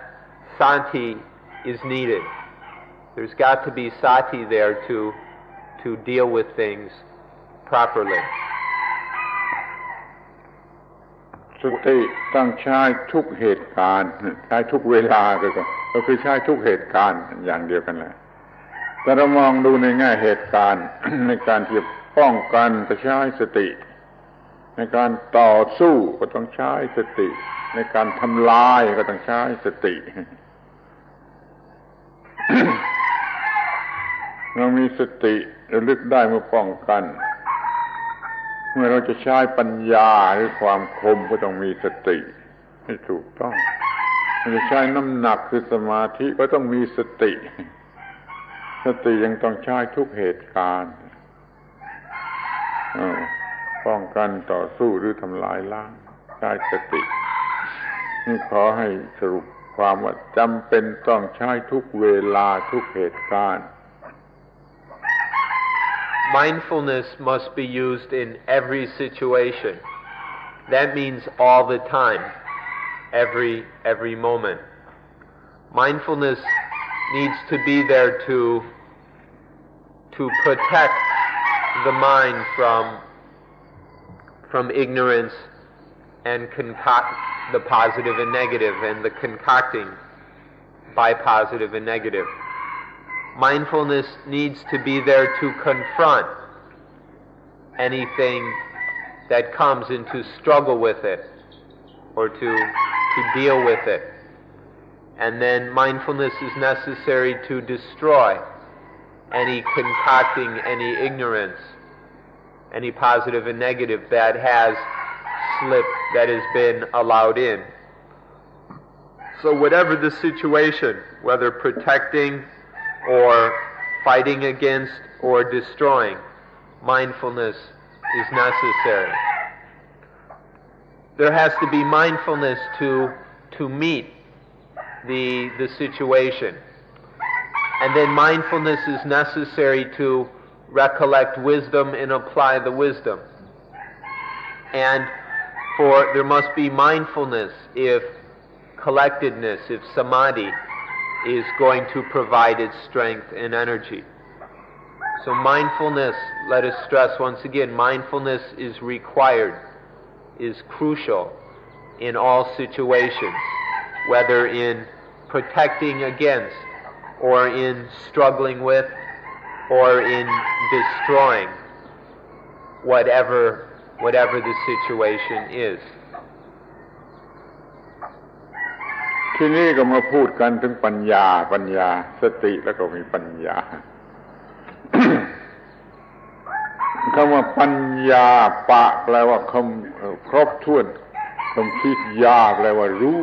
sati is needed. There's got to be sati there to deal with things properly. สติต้องใช้ทุกเหตุการณ์ใช้ทุกเวลาก็คือใช้ทุกเหตุการณ์อย่างเดียวกันแหละแต่เรามองดูในแง่เหตุการณ์ ในการที่จะป้องกันก็ใช้สติในการต่อสู้ก็ต้องใช้สติในการทำลายก็ต้องใช้สติ เรามีสติระลึกได้เมื่อป้องกันเมื่อเราจะใช้ปัญญาหรือความคมก็ต้องมีสติให้ถูกต้องเราจะใช้น้ำหนักคือสมาธิก็ต้องมีสติสติยังต้องใช้ทุกเหตุการณ์ป้องกันต่อสู้หรือทำลายล้างใช้สตินี่ขอให้สรุปความว่าจำเป็นต้องใช้ทุกเวลาทุกเหตุการณ์ Mindfulness must be used in every situation. That means all the time, every moment. Mindfulness needs to be there to protect the mind from ignorance and concoct the positive and negative and the concocting by positive and negative. Mindfulness needs to be there to confront anything that comes and to struggle with it or to deal with it. And then mindfulness is necessary to destroy any concocting, any ignorance, any positive and negative that has slipped, that has been allowed in. So whatever the situation, whether protecting or fighting against or destroying, mindfulness is necessary. There has to be mindfulness to meet the situation. And then mindfulness is necessary to recollect wisdom and apply the wisdom. And there must be mindfulness if collectedness, if samadhi is going to provide its strength and energy. So mindfulness, let us stress once again, mindfulness is required, is crucial in all situations, whether in protecting against, or in struggling with, or in destroying whatever the situation is. ทีนี้ก็มาพูดกันถึงปัญญาสติแล้วก็มีปัญญา คำว่าปัญญาปะแปลว่าครบถ้วนคำคิดยาแปลว่ารู้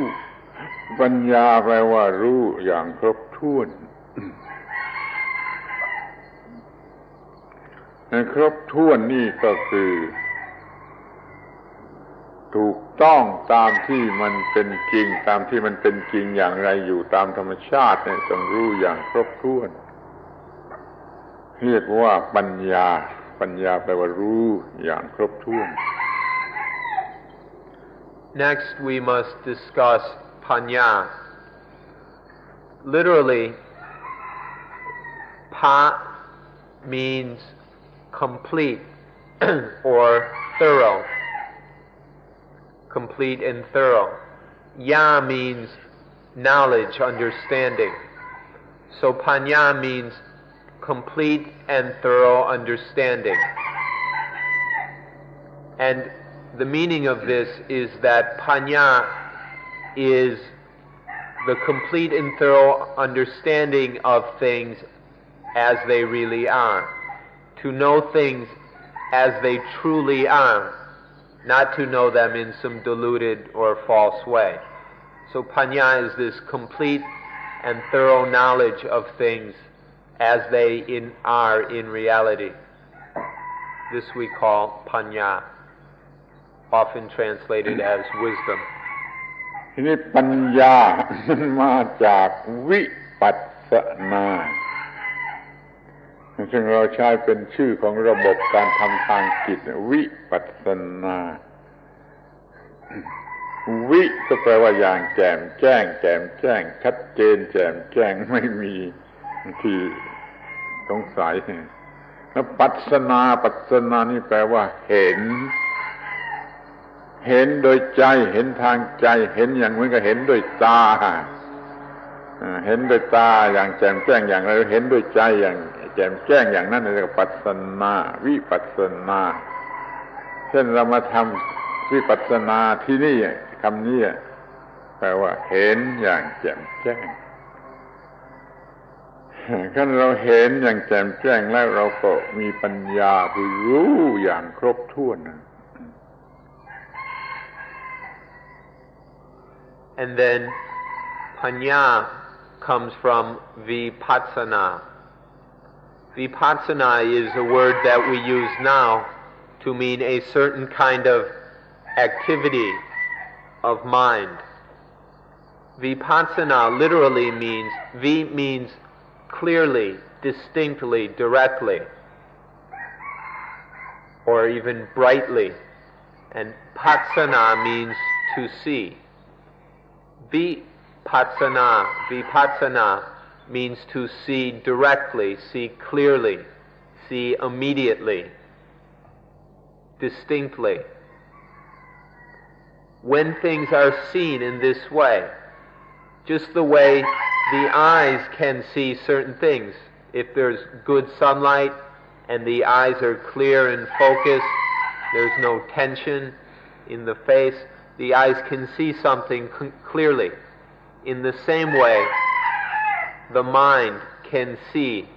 ปัญญาแปลว่ารู้อย่างครบถ้วนครบถ้วนนี่ก็คือถูกต้องตามที่มันเป็นจริงตามที่มันเป็นจริงอย่างไรอยู่ตามธรรมชาติเนี่ยต้องรู้อย่างครบถ้วนเรียกว่าปัญญาแปลว่ารู้อย่างครบถ้วน Next we must discuss panya. Literally, pa means complete or thorough. Complete and thorough. Ya means knowledge, understanding. So panya means complete and thorough understanding. And the meaning of this is that panya is the complete and thorough understanding of things as they really are. To know things as they truly are, not to know them in some diluted or false way. So panya is this complete and thorough knowledge of things as they are in reality. This we call panya, often translated as wisdom. ทีนี้ปัญญา มาจากวิปัสสนาซึ่งเราใช้เป็นชื่อของระบบการทำทางจิตวิปัสสนาวิก็แปลว่าอย่างแจ่มแจ้งชัดเจนแจ่มแจ้งไม่มีที่สงสัยแล้วปัสสนานี่แปลว่าเห็นโดยใจเห็นทางใจเห็นอย่างเหมือนกับเห็นด้วยตาเห็นด้วยตาอย่างแจ่มแจ้งอย่างไรเห็นด้วยใจอย่างแจ่มแจ้งอย่างนั้นเรียกว่าปัสสนาวิปัสสนาเช่นเรามาทำวิปัสสนาที่นี่คำนี้แปลว่าเห็นอย่างแจ่มแจ้งขั้นเราเห็นอย่างแจ่มแจ้งแล้วเราก็มีปัญญาคือรู้อย่างครบถ้วน And then panya comes from vipassana. Vipassana is a word that we use now to mean a certain kind of activity of mind. Vipassana literally means, vi means clearly, distinctly, directly, or even brightly, and passana means to see. Vipassana means to see directly, see clearly, see immediately, distinctly. When things are seen in this way, just the way the eyes can see certain things, if there's good sunlight and the eyes are clear and focused, there's no tension in the face, the eyes can see something clearly. In the same way, the mind can see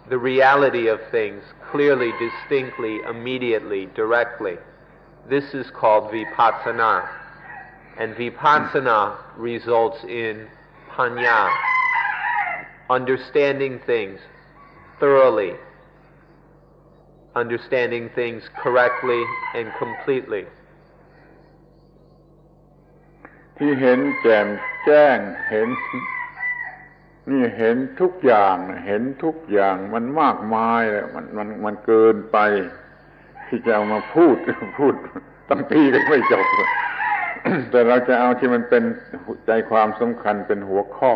the reality of things clearly, distinctly, immediately, directly. This is called vipassana. And vipassana results in panya, understanding things thoroughly, understanding things correctly and completely. ที่เห็นแจ่มแจ้งเห็นนี่เห็นทุกอย่างมันมากมายเลยมันเกินไปที่จะเอามาพูดตั้งปีกันไม่จบ แต่เราจะเอาที่มันเป็นใจความสำคัญเป็นหัวข้อ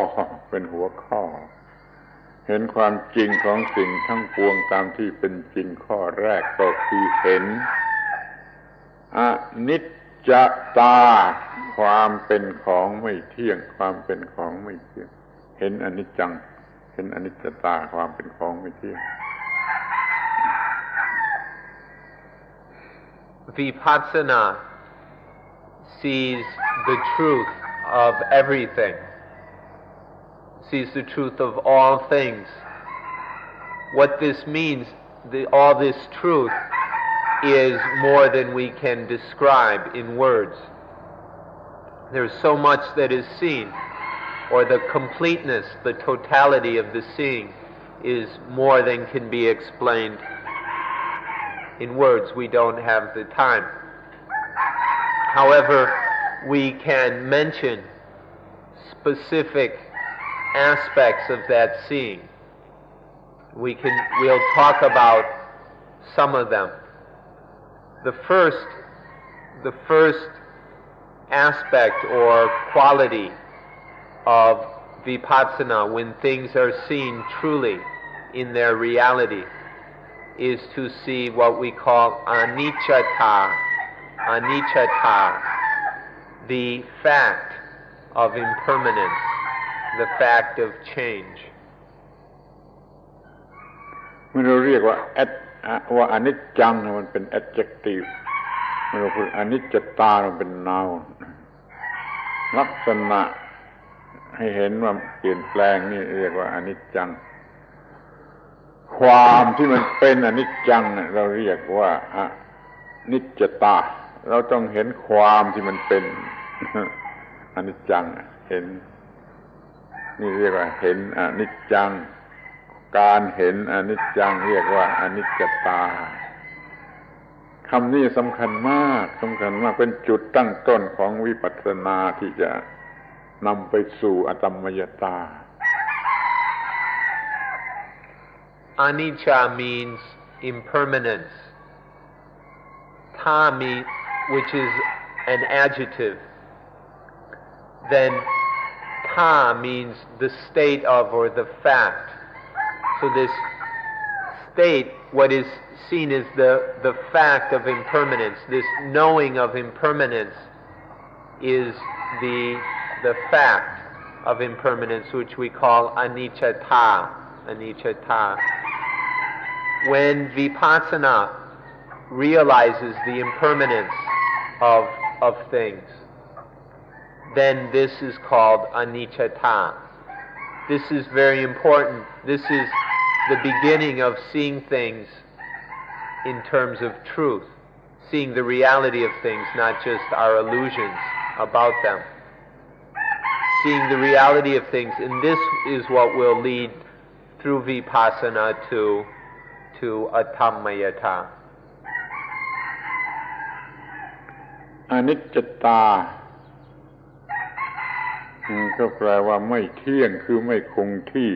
เห็นความจริงของสิ่งทั้งปวงตามที่เป็นจริงข้อแรกก็คือเห็นอนิจจตาความเป็นของไม่เที่ยงเห็นอนิจจังเห็นอนิจจตาความเป็นของไม่เที่ยง Vipassana sees the truth of everything sees the truth of all things. What this means, all this truth, is more than we can describe in words. There's so much that is seen, or the completeness, the totality of the seeing is more than can be explained in words. We don't have the time. However, we can mention specific aspects of that seeing. We'll talk about some of them. The first aspect or quality of vipassana, when things are seen truly in their reality, is to see what we call anicca, the fact of impermanence, the fact of change. เมื่อเราเรียกว่าว่าอนิจจังมันเป็น adjective เมื่อเราพูดอนิจจตามันเป็น noun ลักษณะให้เห็นว่าเปลี่ยนแปลงนี่เรียกว่าอนิจจังความที่มันเป็นอนิจจังเราเรียกว่าอนิจจตาเราต้องเห็นความที่มันเป็นอนิจจังเห็นนี่เรียกว่าเห็นอนิจจังการเห็นอนิจจังเรียกว่าอนิจจตาคำนี้สำคัญมากเป็นจุดตั้งต้นของวิปัสสนาที่จะนำไปสู่อตัมมยตา Anicca means impermanence. Ta means, which is an adjective. Then ta means the state of or the fact. So this state, what is seen is the fact of impermanence. This knowing of impermanence is the fact of impermanence, which we call anicca. When vipassana realizes the impermanence of things, then this is called anicca. This is very important. This is the beginning of seeing things in terms of truth, seeing the reality of things, not just our illusions about them. Seeing the reality of things, and this is what will lead through vipassana to atammayata. อนิจจตาก็แปลว่าไม่เที่ยงคือไม่คงที่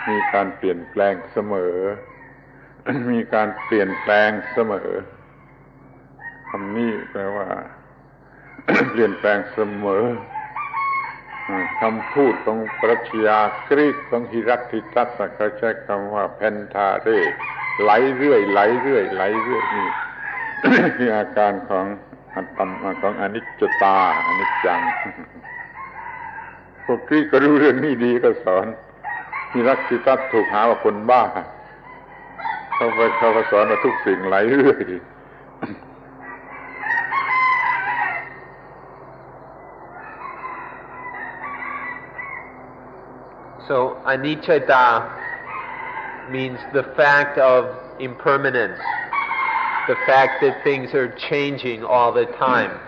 มีการเปลี่ยนแปลงเสมอ มีการเปลี่ยนแปลงเสมอคำนี้แปลว่า เปลี่ยนแปลงเสมอคำพูดของปรัชญากรีกของฮิรักทิตัสเขาใช้คำว่าเพนทาเรไหลเรื่อยนี่ คืออาการของของอนิจจตาอนิจจังพวกกรีกก็รู้เรื่องนี้ดีก็สอนฮิรักทิตัสถูกหาว่าคนบ้าเขาสอนว่าทุกสิ่งไหลเรื่อย So anicca means the fact of impermanence, the fact that things are changing all the time.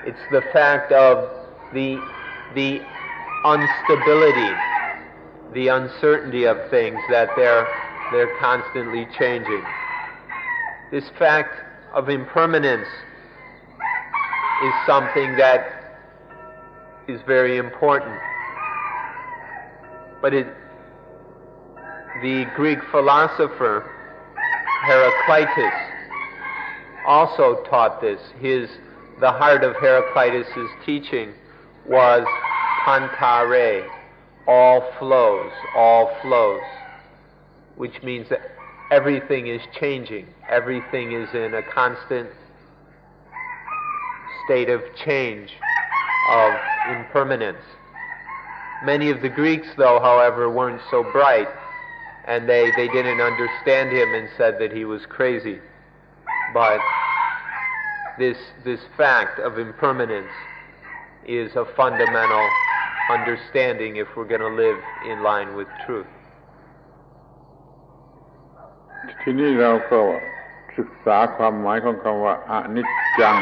It's the fact of the instability, the uncertainty of things, that they're constantly changing. This fact of impermanence is something that is very important. But the Greek philosopher Heraclitus also taught this. The heart of Heraclitus' teaching was pantare, all flows, which means that everything is changing. Everything is in a constant state of change, of impermanence. Many of the Greeks, though, however, weren't so bright, and they didn't understand him and said that he was crazy. But this fact of impermanence is a fundamental understanding if we're going to live in line with truth. ทีนี้เราก็ศึกษาความหมายของคำว่าอนิจจัง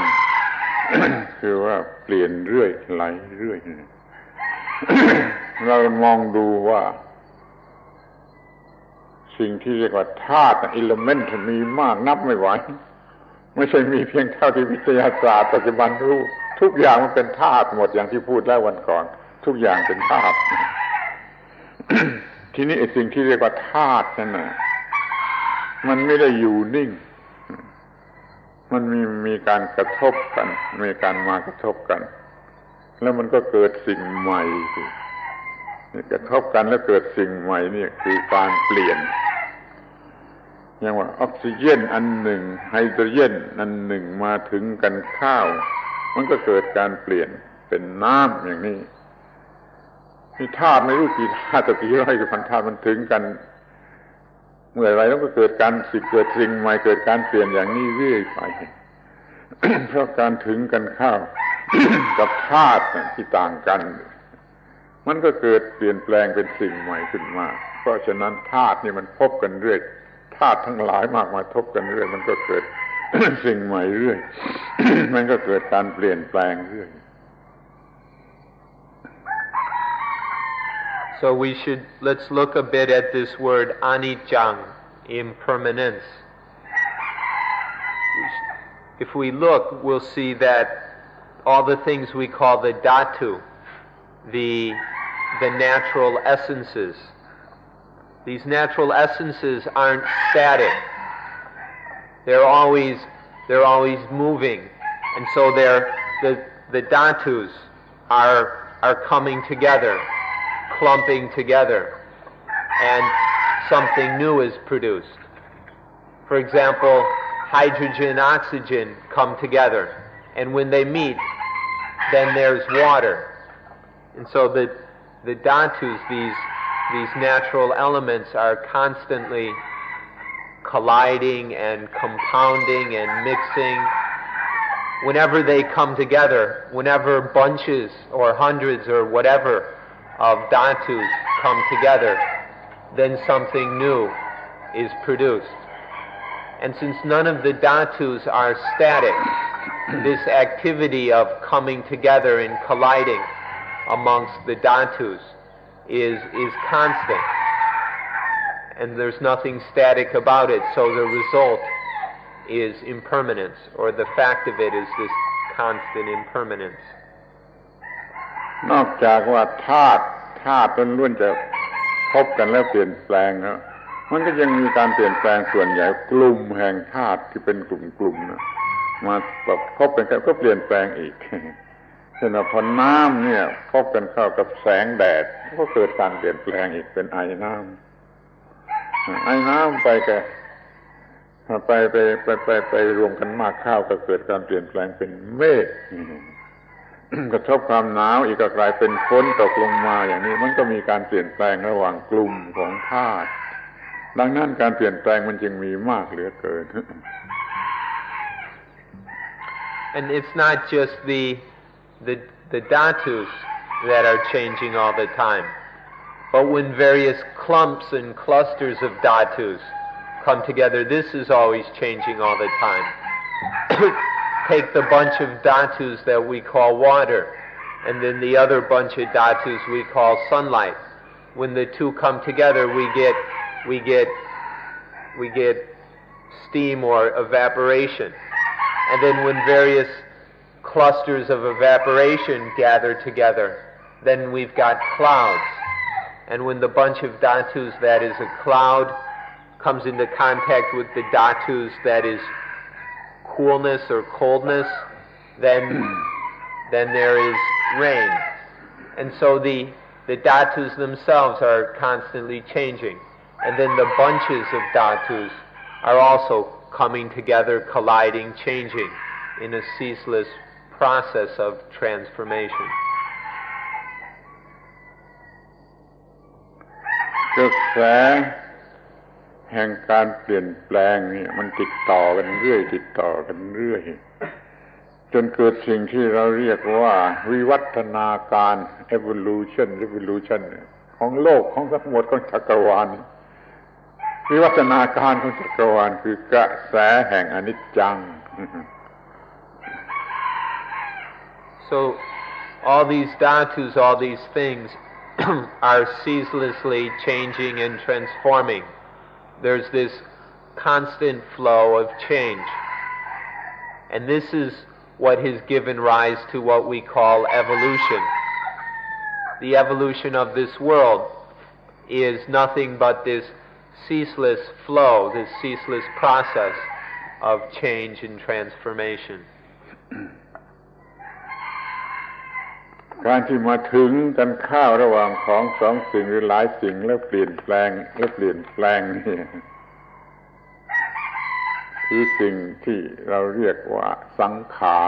คือว่าเปลี่ยนเรื่อยไหลเรื่อย เรามองดูว่าสิ่งที่เรียกว่าธาตุอิเลเมนต์มีมากนับไม่ไหวไม่ใช่มีเพียงเท่าที่วิทยาศาสตร์ปัจจุบันรู้ทุกอย่างมันเป็นธาตุหมดอย่างที่พูดแล้ววันก่อนทุกอย่างเป็นธาตุ ทีนี้ไอ้สิ่งที่เรียกว่าธาตุนั่นน่ะมันไม่ได้อยู่นิ่งมันมีการกระทบกันมีการมากระทบกันแล้วมันก็เกิดสิ่งใหม่กระทบกันแล้วเกิดสิ่งใหม่นี่คือการเปลี่ยนอย่างว่าออกซิเจนอันหนึ่งไฮโดรเจนอันหนึ่งมาถึงกันข้าวมันก็เกิดการเปลี่ยนเป็นน้ำอย่างนี้มีธาตุไม่รู้กี่ธาตุกี่ร้อยกี่พันธาตุมันถึงกันเมื่อไรแล้วก็เกิดการเกิดสิ่งใหม่เกิดการเปลี่ยนอย่างนี้เรื่อยไป เพราะการถึงกันข้าว กับธาตุที่ต่างกันมันก็เกิดเปลี่ยนแปลงเป็นสิ่งใหม่ขึ้นมาเพราะฉะนั้นธาตุนี่มันพบกันเรื่อยธาตุทั้งหลายมากมายทบกันเรื่อยมันก็เกิด สิ่งใหม่เรื่อย มันก็เกิดการเปลี่ยนแปลงเรื่อย So let's look a bit at this word anicca, impermanence. If we look, we'll see that all the things we call the dhatu, the natural essences, these natural essences aren't static. They're always moving, and so the dhatus are coming together, clumping together, and something new is produced. For example, hydrogen and oxygen come together, and when they meet, then there's water. And so the dhatus, these natural elements, are constantly colliding and compounding and mixing. Whenever they come together, whenever bunches or hundreds or whatever of dhatus come together, then something new is produced. And since none of the dhatus are static, this activity of coming together and colliding amongst the dhatus is constant. And there's nothing static about it, so the result is impermanence, or the fact of it is this constant impermanence. นอกจากว่าธาตุล้วนๆจะพบกันแล้วเปลี่ยนแปลงแล้วมันก็ยังมีการเปลี่ยนแปลงส่วนใหญ่กลุ่มแห่งธาตุที่เป็นกลุ่มๆนะมาพบกันก็เปลี่ยนแปลงอีก เช่นว่าพอน้ำเนี่ยพบกันเข้ากับแสงแดดก็เกิดการเปลี่ยนแปลงอีกเป็นไอน้ำไปรวมกันมากเข้าก็เกิดการเปลี่ยนแปลงเป็นเมฆ กระทบความหนาวอีกก็กลายเป็นฝนตกลงมาอย่างนี้มันก็มีการเปลี่ยนแปลงระหว่างกลุ่มของธาตุดังนั้นการเปลี่ยนแปลงมันจึงมีมากเหลือเกิน And it's not just the dhatus that are changing all the time, but when various clumps and clusters of dhatus come together, this is always changing all the time. Take the bunch of dhatus that we call water, and then the other bunch of dhatus we call sunlight. When the two come together, we get steam or evaporation. And then when various clusters of evaporation gather together, then we've got clouds. And when the bunch of dhatus that is a cloud comes into contact with the dhatus that is coolness or coldness, then there is rain. And so the dhatus themselves are constantly changing. And then the bunches of dhatus are also coming together, colliding, changing in a ceaseless process of transformation. กระแสแห่งการเปลี่ยนแปลงนี่มันติดต่อกันเรื่อย จนเกิดสิ่งที่เราเรียกว่าวิวัฒนาการ evolution ของโลกของทั้งหมดของจักรวาลวิวัฒนาการของจักรวาลคือกระแสแห่งอนิจจัง So all these dhatus, all these things are ceaselessly changing and transforming. There's this constant flow of change. And this is what has given rise to what we call evolution. The evolution of this world is nothing but this ceaseless flow, this ceaseless process of change and transformation. การที่มาถึงกันข้าวระหว่างของสองสิ่งหรือหลายสิ่งแล้วเปลี่ยนแปลงนี่คือสิ่งที่เราเรียกว่าสังขา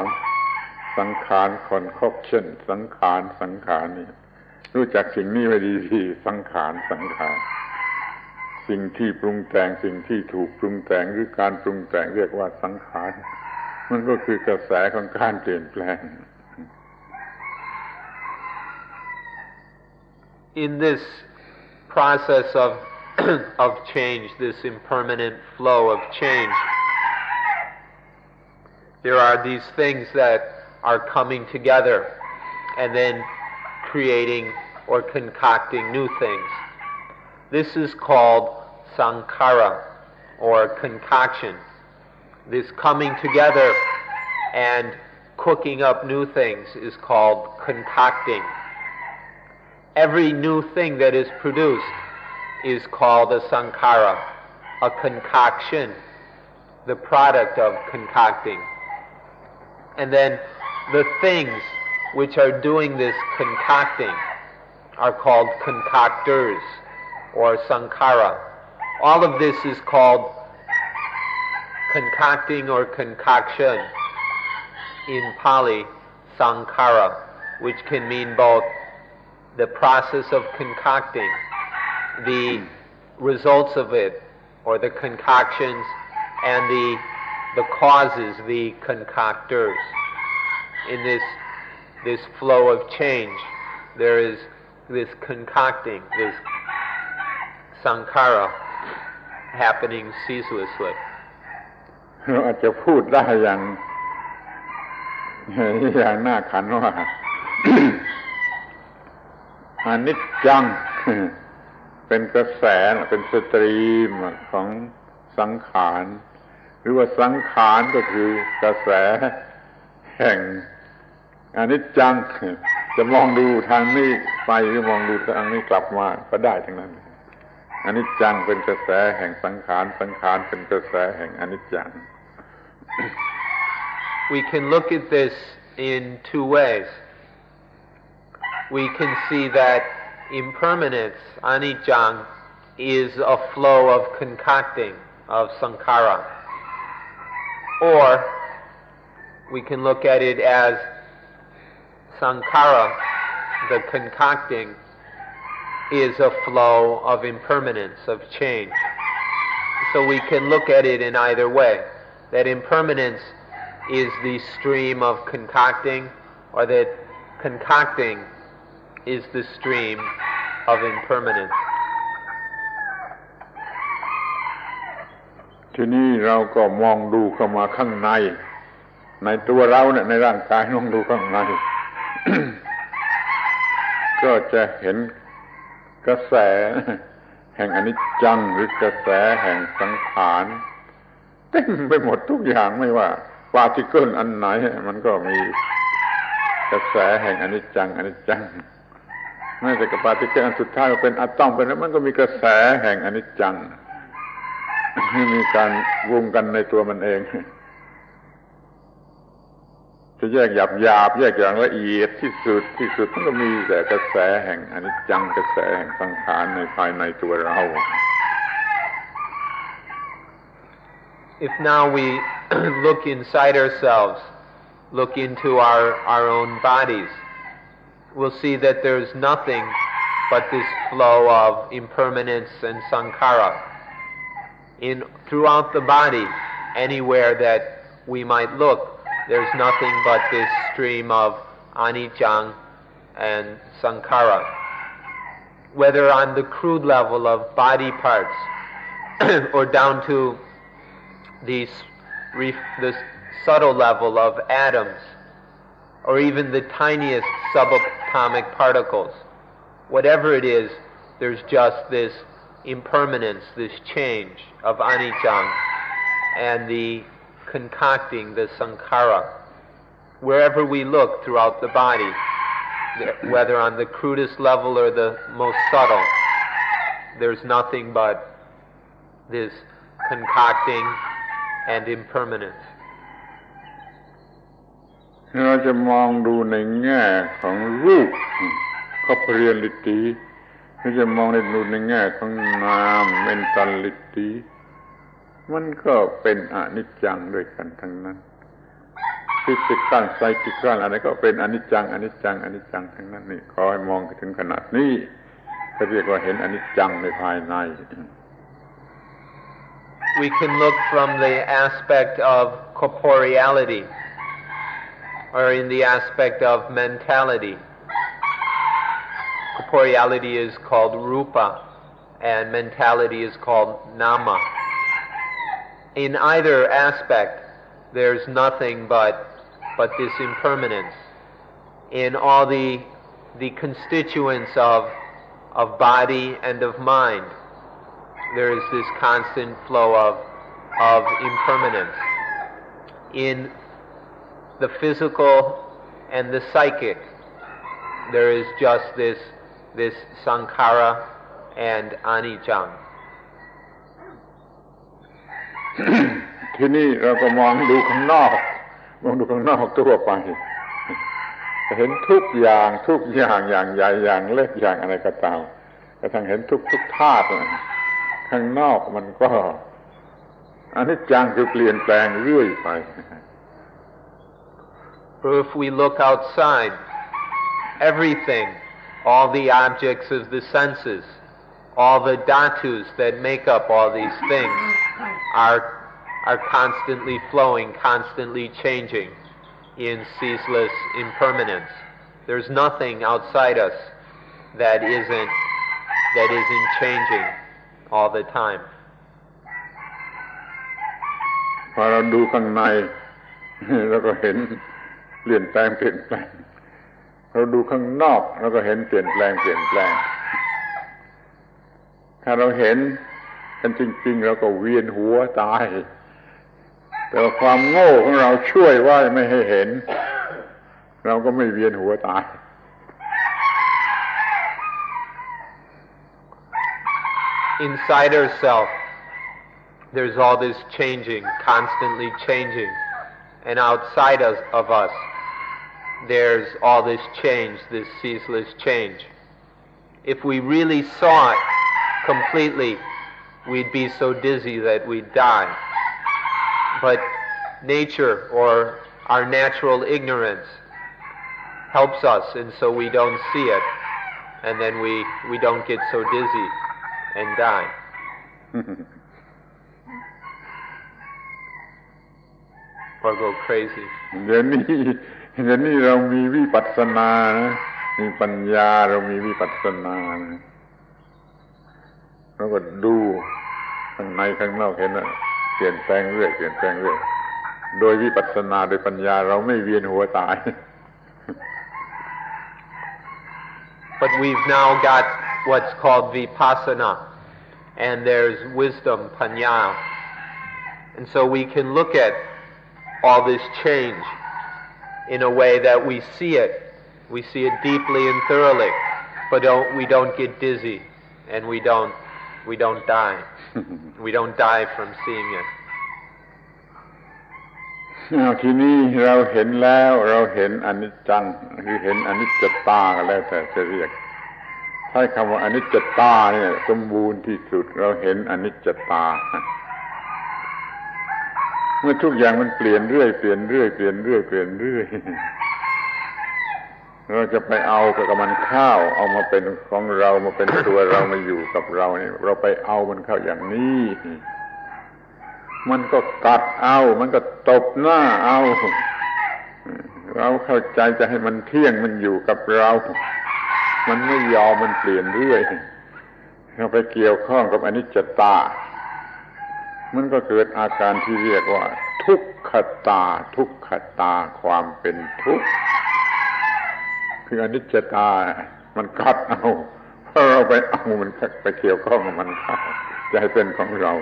รconcoction สังขารนี่รู้จักสิ่งนี้ไว้ดีๆสังขารสิ่งที่ปรุงแต่งสิ่งที่ถูกปรุงแต่งหรือการปรุงแต่งเรียกว่าสังขารมันก็คือกระแสของการเปลี่ยนแปลง In this process of change, this impermanent flow of change, there are these things that are coming together and then creating or concocting new things. This is called sankhara, or concoction. This coming together and cooking up new things is called concocting. Every new thing that is produced is called a sankhara, a concoction, the product of concocting. And then the things which are doing this concocting are called concoctors, or sankhara. All of this is called concocting or concoction, in Pali, sankhara, which can mean both the process of concocting, the results of it, or the concoctions, and the causes, the concoctors. In this flow of change, there is this concocting, this sankhara happening ceaselessly. เราอาจจะพูดได้อย่างน่าขันว่า อนิจจังเป็นกระแสเป็นสตรีมของสังขารหรือว่าสังขารก็คือกระแสแห่งอนิจจังจะมองดูทางนี้ไปหรือมองดูทางนี้กลับมาก็ได้ทั้งนั้นอนิจจังเป็นกระแสแห่งสังขารเป็นกระแสแห่งอนิจจัง We can look at this in two ways. We can see that impermanence, anicca, is a flow of concocting, of sankhara. Or we can look at it as sankhara, the concocting, is a flow of impermanence, of change. So we can look at it in either way, that impermanence is the stream of concocting, or that concocting is the stream of impermanence. ทีนี้เราก็มองดูเข้ามาข้างในตัวเราเนี่ยในร่างกายมองดูข้างใน ก็จะเห็นกระแสแห่งอนิจจังหรือกระแสแห่งสังขารเต็มไปหมดทุกอย่างไม่ว่าพาร์ติเคิลอันไหนมันก็มีกระแสแห่งอนิจจังแม้แต่กับพาร์ติเคิลอันสุดท้ายเป็นอะตอมเป็นแล้วมันก็มีกระแสแห่งอนิจจังที่มีการวงกันในตัวมันเองจะแยกหยาบแยกอย่างละเอียดที่สุดมันก็มีแต่กระแสแห่งอนิจจังกระแสแห่งสังขารในภายในตัวเรา If now we look inside ourselves, look into our own bodies, we'll see that there's nothing but this flow of impermanence and sankhara. Throughout the body, anywhere that we might look, there's nothing but this stream of anicca and sankhara. Whether on the crude level of body parts or down to the subtle level of atoms, or even the tiniest subatomic particles, whatever it is, there's just this impermanence, this change of anicca, and the concocting, the sankhara. Wherever we look throughout the body, whether on the crudest level or the most subtle, there's nothing but this concocting and impermanence. เราจะมองดูในแง่ของรูป corporeality หรือจะมองดูในแง่ของนาม mentality มันก็เป็นอนิจจังด้วยกันทั้งนั้น physical psychical อะไรก็เป็นอนิจจังอนิจจังอนิจจังทั้งนั้นนี่ขอให้มองถึงขนาดนี้ก็เรียกว่าเห็นอนิจจังในภายใน We can look from the aspect of corporeality or in the aspect of mentality. Corporeality is called rupa and mentality is called nama. In either aspect, there's nothing but this impermanence. In all the constituents of body and of mind, there is this constant flow of impermanence. In the physical and the psychic, there is just this sankhara and anicca. ทีนี้เราก็มองดูข้างนอกทั่วไปจะเห็นทุกอย่างอย่างใหญ่อย่างเล็กอย่างอะไรก็ตามกระทั่งเห็นทุกธาตุข้างนอกมันก็อนิจจังคือเปลี่ยนแปลงเรื่อยไป For if we look outside, everything, all the objects of the senses, all the dhatus that make up all these things are constantly flowing, constantly changing in ceaseless impermanence. There's nothing outside us that isn't changing all the time. พอเราดูข้างในเราก็เห็นเปลี่ยนแปลงเราดูข้างนอกเราก็เห็นเปลี่ยนแปลงถ้าเราเห็นกันจริงๆเราก็เวียนหัวตายแต่ความโง่ของเราช่วยไว้ไม่ให้เห็นเราก็ไม่เวียนหัวตาย Inside ourselves, there's all this changing, constantly changing, and outside of us, there's all this change, this ceaseless change. If we really saw it completely, we'd be so dizzy that we'd die. But nature or our natural ignorance helps us, and so we don't see it, and then we don't get so dizzy and die. Or go crazy. เดี๋ยวนี้เรามีวิปัสสนานะมีปัญญาเรามีวิปัสสนานะเราก็ดูข้างในข้างนอกเห็นว่าเปลี่ยนแปลงเรื่อยโดยวิปัสสนาโดยปัญญาเราไม่เวียนหัวตาย But we've now got what's called vipassana, and there's wisdom, panya, and so we can look at all this change in a way that we see it deeply and thoroughly, but we don't get dizzy, and we don't die. We don't die from seeing it. ทีนี้เราเห็นแล้วเราเห็นอนิจจังคือเห็นอนิจจตากันแล้วแต่จะเรียกใช้คำว่าอนิจจตาเนี่ยสมบูรณ์ที่สุดเราเห็นอนิจจตาเมื่อทุกอย่างมันเปลี่ยนเรื่อยเราจะไปเอากับมันเข้าเอามาเป็นของเรามาเป็นตัวเรามาอยู่กับเราเนี่ยเราไปเอามันเข้าอย่างนี้มันก็กัดเอามันก็ตบหน้าเอา เราเข้าใจจะให้มันเที่ยงมันอยู่กับเรามันไม่ยอมมันเปลี่ยนเรื่อยเราไปเกี่ยวข้องกับอนิจจตามันก็เกิดอาการที่เรียกว่าทุกขตาทุกขตาความเป็นทุกข์คืออนิจจตามันกัดเอาเพราะเราไปเอามันไปเกี่ยวข้องกับมันจะให้เป็นของเรา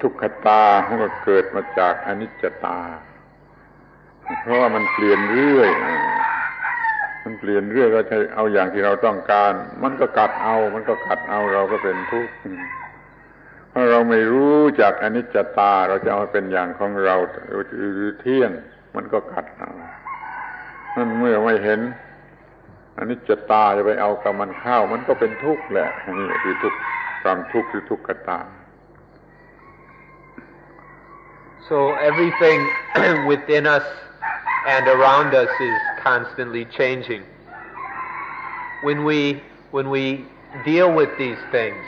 ทุกขตามันก็เกิดมาจากอนิจจตาเพราะว่ามันเปลี่ยนเรื่อยมันเปลี่ยนเรื่อยเราจะเอาอย่างที่เราต้องการมันก็กัดเอาเราก็เป็นทุกข์เพราะเราไม่รู้จากอนิจจตาเราจะเอาเป็นอย่างของเราหรือเที่ยงมันก็กัดเอานั่นเมื่อไม่เห็นอนิจจตาจะไปเอากับมันเข้ามันก็เป็นทุกข์แหละนี่คือทุกข์ความทุกข์คือทุกขตา So everything within us and around us is constantly changing. When we deal with these things,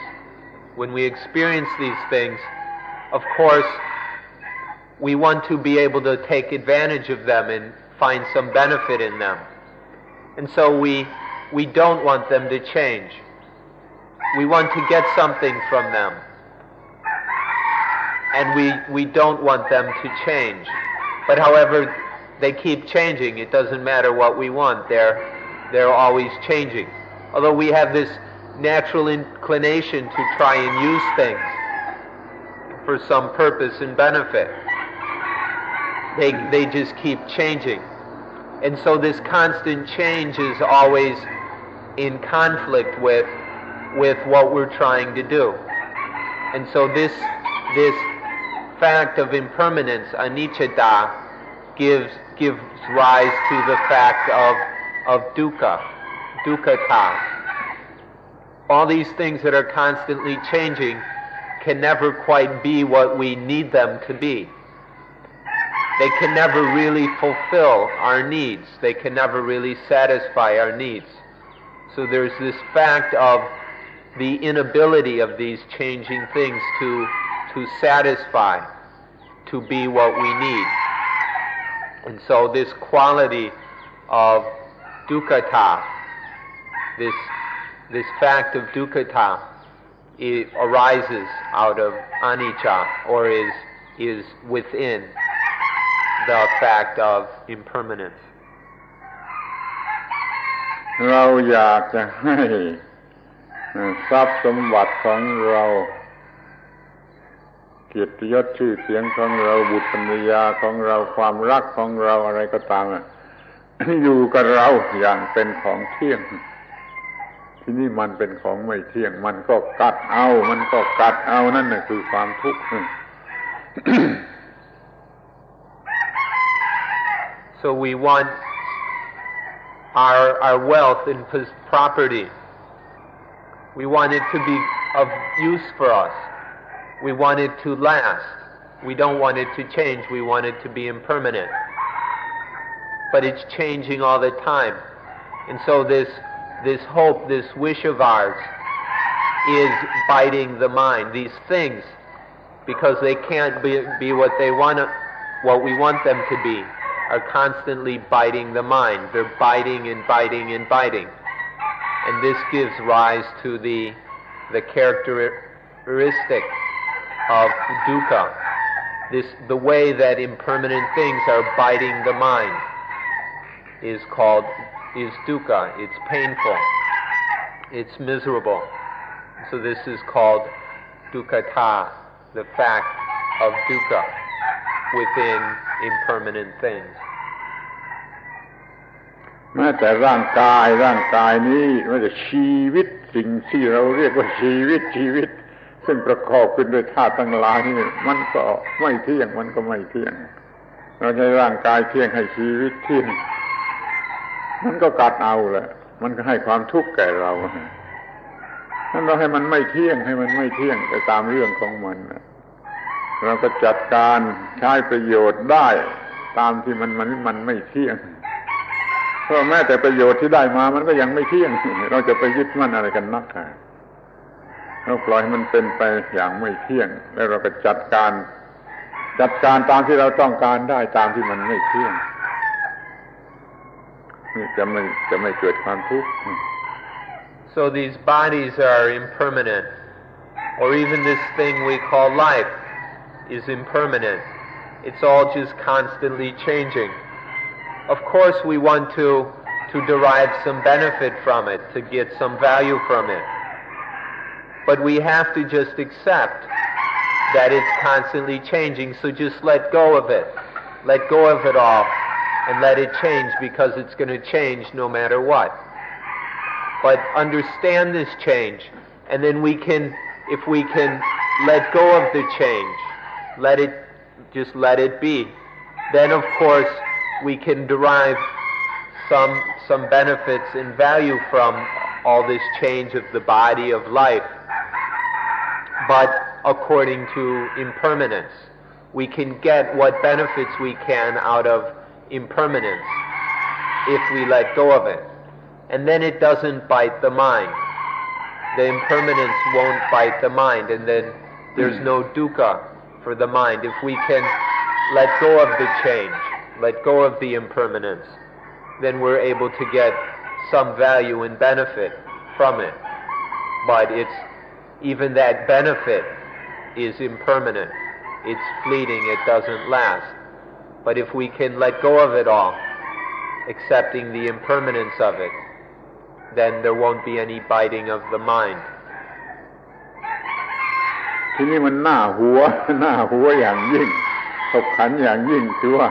when we experience these things, of course, we want to be able to take advantage of them and find some benefit in them. And so we don't want them to change. We want to get something from them. And we don't want them to change. But however, they keep changing. It doesn't matter what we want. They're always changing. Although we have this natural inclination to try and use things for some purpose and benefit. They just keep changing. And so this constant change is always in conflict with what we're trying to do. And so this fact of impermanence, anicca, gives rise to the fact of dukkha, dukkata. All these things that are constantly changing can never quite be what we need them to be. They can never really fulfill our needs. They can never really satisfy our needs. So there's this fact of the inability of these changing things to satisfy, to be what we need. And so this quality of dukkata, this fact of dukkata, it arises out of anicca, or is within the fact of impermanence. เราอยากจะให้ทรัพย์สมบัติของเราเกียรติยศชื่อเสียงของเราบุตรภรรยาของเราความรักของเราอะไรก็ตามอยู่กับเราอย่างเป็นของเที่ยงที่นี่มันเป็นของไม่เที่ยงมันก็กัดเอานั่นน่ะคือความทุกข์ So we want our wealth and property. We want it to be of use for us. We want it to last. We don't want it to change. We want it to be impermanent. But it's changing all the time. And so this hope, this wish of ours is biting the mind. These things, because they can't be what we want them to be, are constantly biting the mind. They're biting and biting and biting. And this gives rise to the characteristic of dukkha. The way that impermanent things are biting the mind is dukkha. It's painful. It's miserable. So this is called dukkata, the fact of dukkha within impermanent things. แม้แต่ร่างกายนี้แม้แต่ชีวิตสิ่งที่เราเรียกว่าชีวิตซึ่งประกอบขึ้นด้วยธาตุทั้งหลายนี่มันก็ไม่เที่ยงมันก็ไม่เที่ยงเราใช้ร่างกายเที่ยงให้ชีวิตเที่ยงมันก็กัดเอาแหละมันก็ให้ความทุกข์แก่เรานั้นเราให้มันไม่เที่ยงไปตามเรื่องของมันเราก็จัดการใช้ประโยชน์ได้ตามที่มันไม่เที่ยงเพราะแม้แต่ประโยชน์ที่ได้มามันก็ยังไม่เที่ยงเราจะไปยึดมั่นอะไรกันนักเราปล่อยให้มันเป็นไปอย่างไม่เที่ยงแล้วเราก็จัดการตามที่เราต้องการได้ตามที่มันไม่เที่ยง จะไม่เกิดความทุกข์ So these bodies are impermanent, or even this thing we call life is impermanent. It's all just constantly changing. Of course we want to derive some benefit from it, to get some value from it. But we have to just accept that it's constantly changing, so just let go of it. Let go of it all and let it change, because it's going to change no matter what. But understand this change, and then if we can let go of the change, just let it be, then of course we can derive some benefits and value from all this change of the body of life. But according to impermanence, we can get what benefits we can out of impermanence if we let go of it. And then it doesn't bite the mind. The impermanence won't bite the mind, and then there's no dukkha for the mind. If we can let go of the change, let go of the impermanence, then we're able to get some value and benefit from it. But even that benefit is impermanent. It's fleeting, it doesn't last. But if we can let go of it all, accepting the impermanence of it, then there won't be any biting of the mind. ทีนี้มันหน้าหัวอย่างยิ่งขบขันอย่างยิ่งคือว่า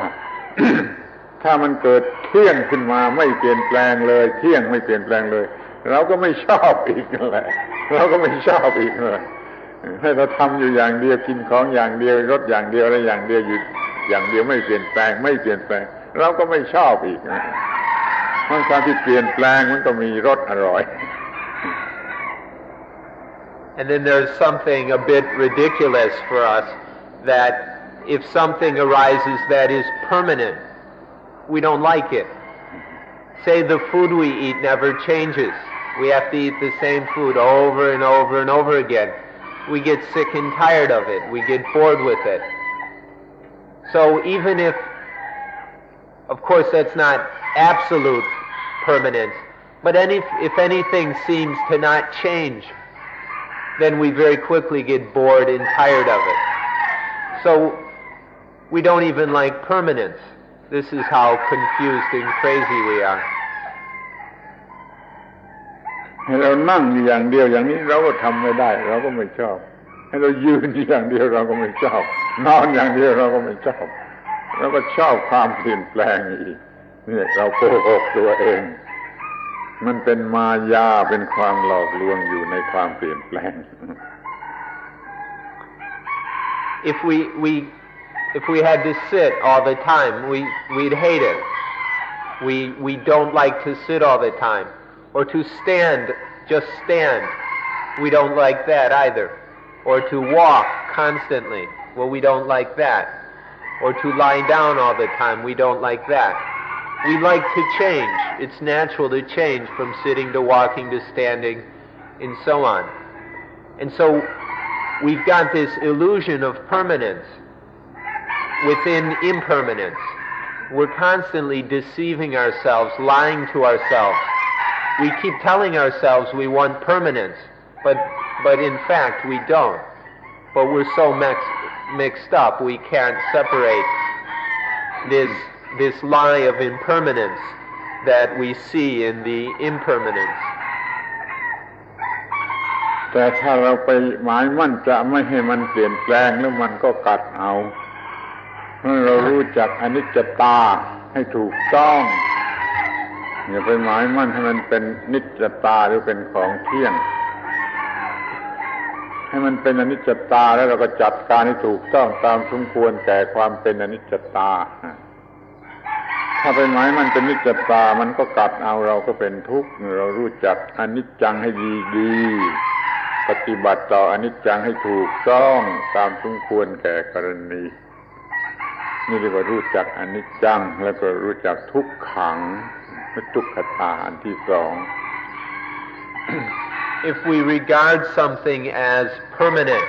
ถ้ามันเกิดเที่ยงขึ้นมาไม่เปลี่ยนแปลงเลยเที่ยงไม่เปลี่ยนแปลงเลยเราก็ไม่ชอบอีกนั่นแหละเราก็ไม่ชอบอีกเลยให้เราทำอยู่อย่างเดียวกินของอย่างเดียวรสอย่างเดียวอะไรอย่างเดียวอยู่อย่างเดียวไม่เปลี่ยนแปลงเราก็ไม่ชอบอีกนะเพราะการที่เปลี่ยนแปลงมันก็มีรสอร่อย And then there's something a bit ridiculous for us, that if something arises that is permanent, we don't like it. Say the food we eat never changes. We have to eat the same food over and over and over again. We get sick and tired of it. We get bored with it. So even if, of course that's not absolute permanence, but if anything seems to not change, then we very quickly get bored and tired of it. So we don't even like permanence. This is how confused and crazy we are. ให้เรานั่งอยู่อย่างเดียวอย่างนี้เราก็ทำไม่ได้เราก็ไม่ชอบให้เรายืนอยู่อย่างเดียวเราก็ไม่ชอบนอนอย่างเดียวเราก็ไม่ชอบเราก็ชอบความเปลี่ยนแปลงอีกนี่เราโกหกตัวเองมันเป็นมายาเป็นความหลอกลวงอยู่ในความเปลี่ยนแปลง If we had to sit all the time, we'd hate it. We don't like to sit all the time. Or to stand, just stand. We don't like that either. Or to walk constantly. Well, we don't like that. Or to lie down all the time. We don't like that. We like to change. It's natural to change from sitting to walking to standing and so on. And so we've got this illusion of permanence within impermanence. We're constantly deceiving ourselves, lying to ourselves. We keep telling ourselves we want permanence, but in fact we don't. But we're so mixed up we can't separate this lie of impermanence that we see in the impermanence. แต่ถ้าเราไปหมายมั่นจะไม่ให้มันเปลี่ยนแปลงแล้วมันก็กัดเอาเพราะเรารู้จักอนิจจตาให้ถูกต้องอย่าไปหมายมั่นให้มันเป็นนิจจตาหรือเป็นของเที่ยงให้มันเป็นอนิจจตาแล้วเราก็จัดการให้ถูกต้องตามสมควรแก่ความเป็นอนิจจตาถ้าไปหมายมันเป็นนิจจตามันก็กัดเอาเราก็เป็นทุกข์เรารู้จักอนิจจังให้ดีๆปฏิบัติต่ออนิจจังให้ถูกต้องตามสมควรแก่กรณีนี่เรียกว่ารู้จักอนิจจังแล้วก็รู้จักทุกขังทุกขตาอันที่สอง If we regard something as permanent,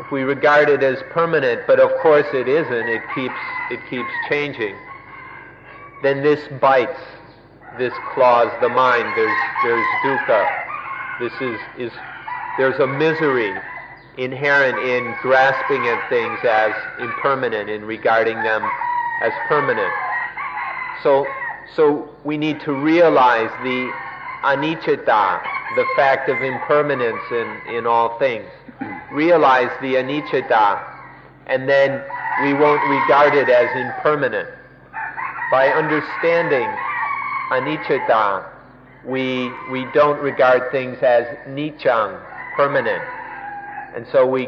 if we regard it as permanent, but of course it isn't, it keeps changing, then this bites, this claws the mind. There's dukkha. There's a misery inherent in grasping at things as impermanent and regarding them as permanent. So we need to realize the anicca, the fact of impermanence in all things. Realize the anicca, and then we won't regard it as impermanent. By understanding anicca, we don't regard things as niccang, permanent. And so we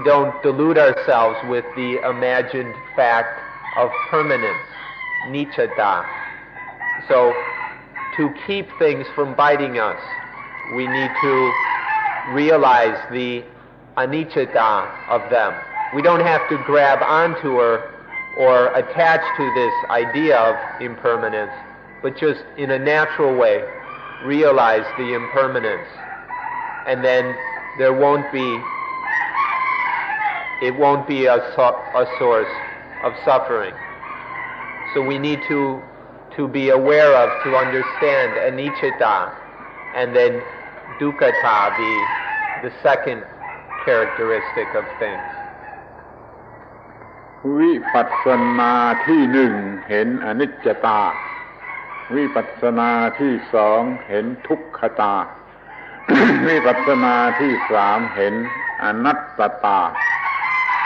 don't delude ourselves with the imagined fact of permanence, niccata. So to keep things from biting us, we need to realize the anicca of them. We don't have to grab onto or attach to this idea of impermanence, but just in a natural way realize the impermanence, and then it won't be a source of suffering. So we need to be aware of, to understand anicca, and then dukkata, the second characteristic of things. วิปัสสนาที่หนึ่งเห็นอนิจจตาวิปัสสนาที่สองเห็นทุกขตา วิปัสสนาที่สามเห็นอนัตตา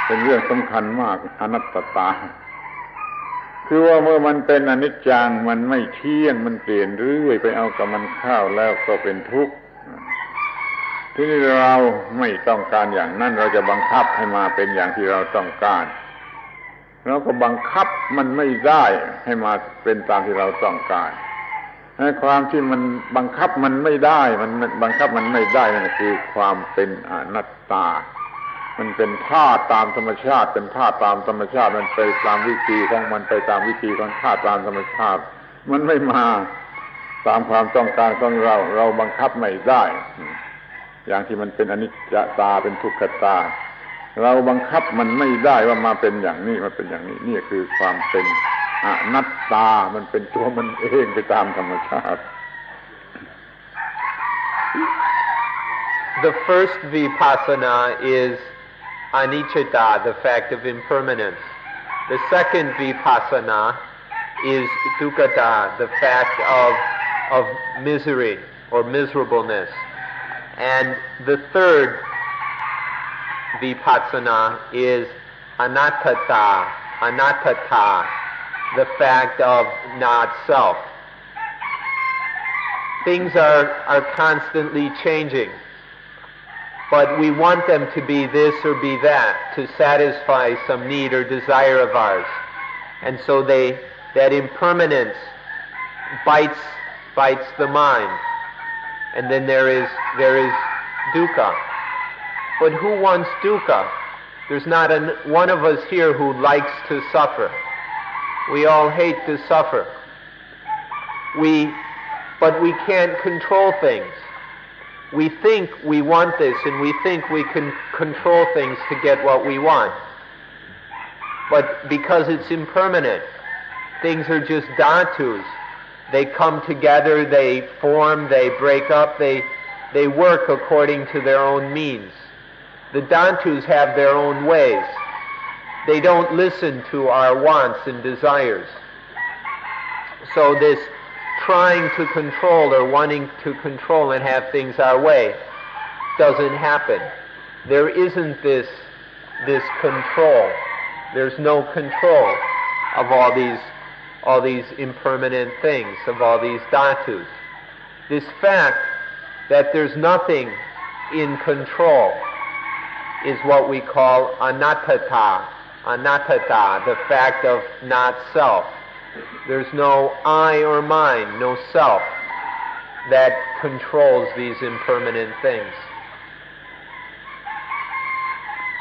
เป็นเรื่องสำคัญมากอนัตตาคือว่าเมื่อมันเป็นอนิจจังมันไม่เที่ยงมันเปลี่ยนเรื่อยไปเอากับมันเข้าแล้วก็เป็นทุกข์ที่นี่เราไม่ต้องการอย่างนั้นเราจะบังคับให้มาเป็นอย่างที่เราต้องการเราก็บังคับมันไม่ได้ให้มาเป็นตามที่เราต้องการความที่มันบังคับมันไม่ได้มันบังคับมันไม่ได้นั่นคือความเป็นอนัตตามันเป็นธาตุตามธรรมชาติเป็นธาตุตามธรรมชาติมันไปตามวิธีของมันไปตามวิธีของธาตุตามธรรมชาติมันไม่มาตามความต้องการของเราบังคับไม่ได้อย่างที่มันเป็นอนิจจตาเป็นทุกขตาเราบังคับมันไม่ได้ว่ามาเป็นอย่างนี้มาเป็นอย่างนี้นี่คือความเป็นอนัตตามันเป็นตัวมันเองไปตามธรรมชาติ The first vipassana is anicca, the fact of impermanence. The second vipassana is dukkata, the fact of misery or miserableness. And the third vipassana is anattata, the fact of not self. Things are constantly changing, but we want them to be this or be that, to satisfy some need or desire of ours. And so that impermanence bites the mind. And then there is dukkha. But who wants dukkha? There's not one of us here who likes to suffer. We all hate to suffer. But we can't control things. We think we want this, and we think we can control things to get what we want. But because it's impermanent, things are just dhatus. They come together, they form, they break up, they work according to their own means. The dhatus have their own ways. They don't listen to our wants and desires. So this trying to control or wanting to control and have things our way doesn't happen. There isn't this control. There's no control of all these impermanent things, of all these dhatus. This fact that there's nothing in control is what we call anattata, the fact of not self. There's no I or mine, no self that controls these impermanent things.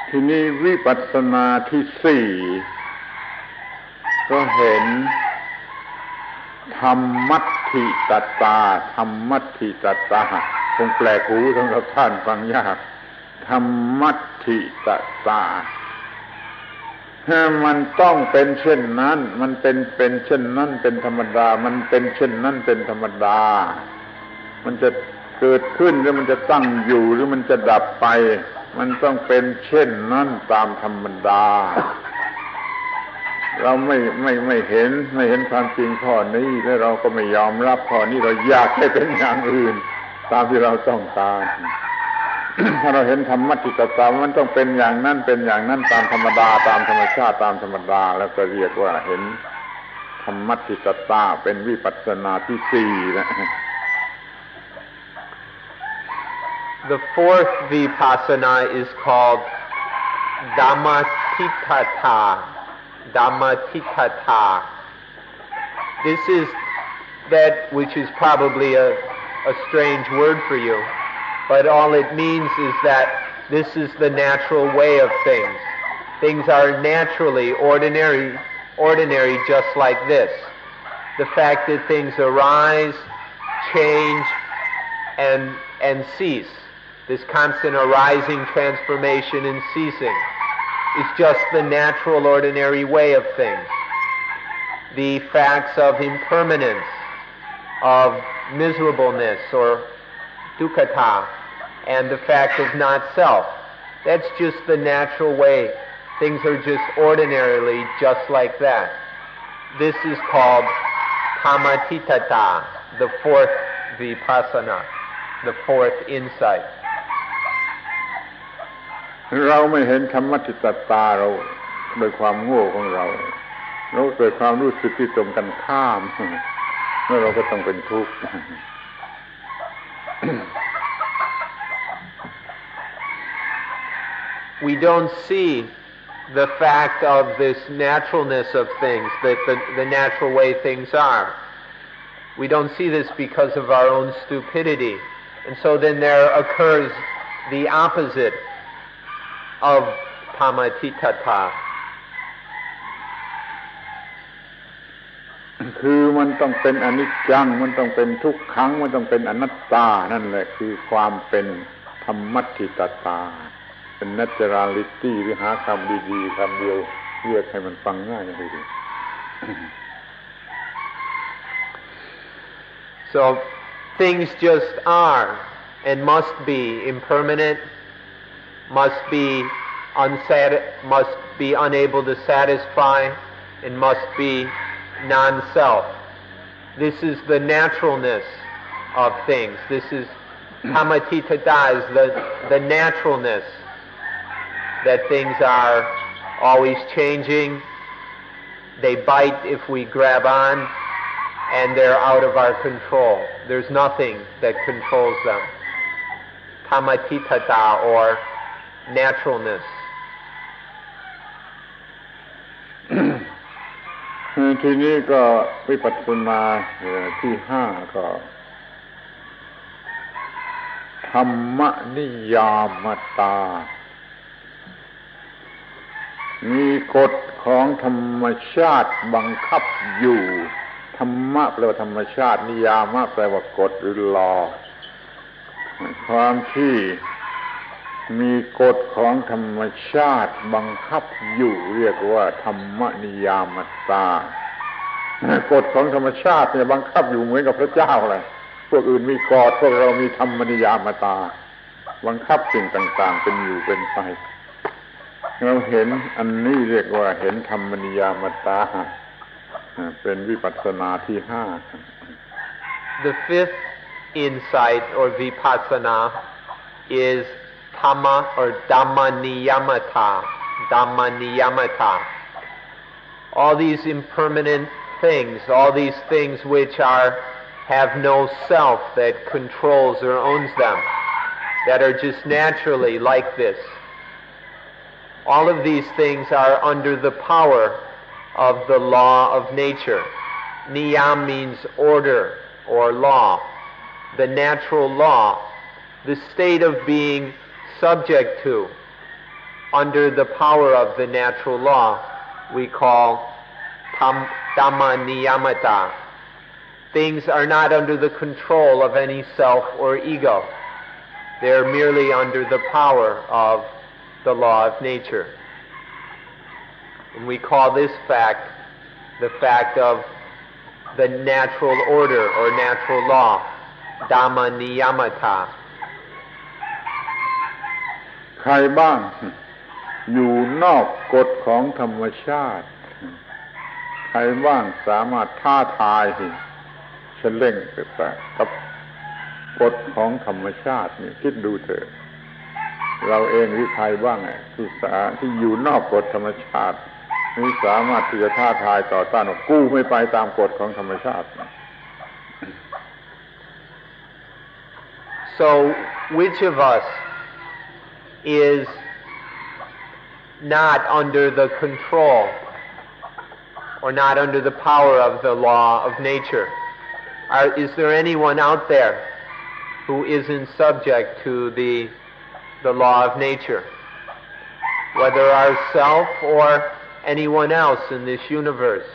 ทีนี้วิปัสสนาที่สี่ก็เห็นธรรมัตถิตตาธรรมัตถิตตาคงแปลกหูสำหรับท่านฟังยากธรรมัตถิตตา มันต้องเป็นเช่นนั้นมันเป็นเช่นนั้นเป็นธรรมดามันเป็นเช่นนั้นเป็นธรรมดามันจะเกิดขึ้นหรือมันจะตั้งอยู่หรือมันจะดับไปมันต้องเป็นเช่นนั้นตามธรรมดาเราไม่เห็นความจริงข้อนี้และเราก็ไม่ยอมรับข้อนี้เราอยากให้เป็นอย่างอื่นตามที่เราต้องการถ้าเราเห็นธรรมทิฏฐตามันต้องเป็นอย่างนั้นเป็นอย่างนั้นตามธรรมดาตามธรรมชาติตามธรรมดาแล้วก็เรียกว่าเห็นธรรมทิฏฐตาเป็นวิปัสสนาที่สี่นะ The fourth vipassana is called Dhammatitthata. Dhammatitthata. This is that which is probably a strange word for you, but all it means is that this is the natural way of things. Things are naturally ordinary just like this. The fact that things arise, change, and cease, this constant arising, transformation, and ceasing, is just the natural, ordinary way of things. The facts of impermanence, of miserableness or dukkha, and the fact of not self, that's just the natural way. Things are just ordinarily just like that. This is called Dhammatitthata, the fourth vipassana, the fourth insight. เราไม่เห็นธรรมทิฏฐตาเราโดยความโง่ของเราเกิดความรู้สึกที่ตรงกันข้ามแล้วเราก็ต้องเป็นทุกข์ We don't see the fact of this naturalness of things, that the natural way things are. We don't see this because of our own stupidity. And so then there occurs the opposite of Dhammatitthata. คือมันต้องเป็นอนิจจังมันต้องเป็นทุกขังมันต้องเป็นอนัตตานั่นแหละคือความเป็นธรรมทิฏฐตาเป็น naturality หรือหาคำดีๆคำเดียวเรียกให้มันฟังง่ายอย่างนี้ So things just are and must be impermanent, must be unable to satisfy, and must be non-self. This is the naturalness of things. This is Dhammatitthata, is the naturalness that things are always changing. They bite if we grab on, and they're out of our control. There's nothing that controls them. Dhammatitthata, or naturalness. ทีนี้ก็วิปัสสนาที่ห้าก็ธรรมนิยามตามีกฎของธรรมชาติบังคับอยู่ธรรมะแปลว่าธรรมชาตินิยามะแปลว่ากฎหรือลอความที่มีกฎของธรรมชาติบังคับอยู่เรียกว่าธรรมนิยามตากฎของธรรมชาติเนี่ยบังคับอยู่เหมือนกับพระเจ้าเลยพวกอื่นมีกฎพวกเรามีธรรมนิยามตาบังคับสิ่งต่างๆเป็นอยู่เป็นไปเราเห็นอันนี้เรียกว่าเห็นธรรมนิยามตาเป็นวิปัสสนาที่ห้า The fifth insight or vipassana is Dhamma or Dhammaniyamata. Dhammaniyamata. All these impermanent things, all these things which have no self that controls or owns them, that are just naturally like this. All of these things are under the power of the law of nature. Niyam means order or law. The natural law, the state of being subject to, under the power of the natural law, we call Dhamma Niyamata. Things are not under the control of any self or ego. They're merely under the power of the law of nature. And we call this fact the fact of the natural order or natural law, Dhamma Niyamata. ใครบ้างอยู่นอกกฎของธรรมชาติใครบ้างสามารถท้าทายเฉล่งกับกฎของธรรมชาตินี่คิดดูเถอะเราเองหรือใครบ้างที่อยู่นอกกฎธรรมชาตินี่สามารถที่จะท้าทายต่อต้านว่ากู้ไม่ไปตามกฎของธรรมชาติ So which of us is not under the control or not under the power of the law of nature? Is there anyone out there who isn't subject to the law of nature? Whether ourself or anyone else in this universe.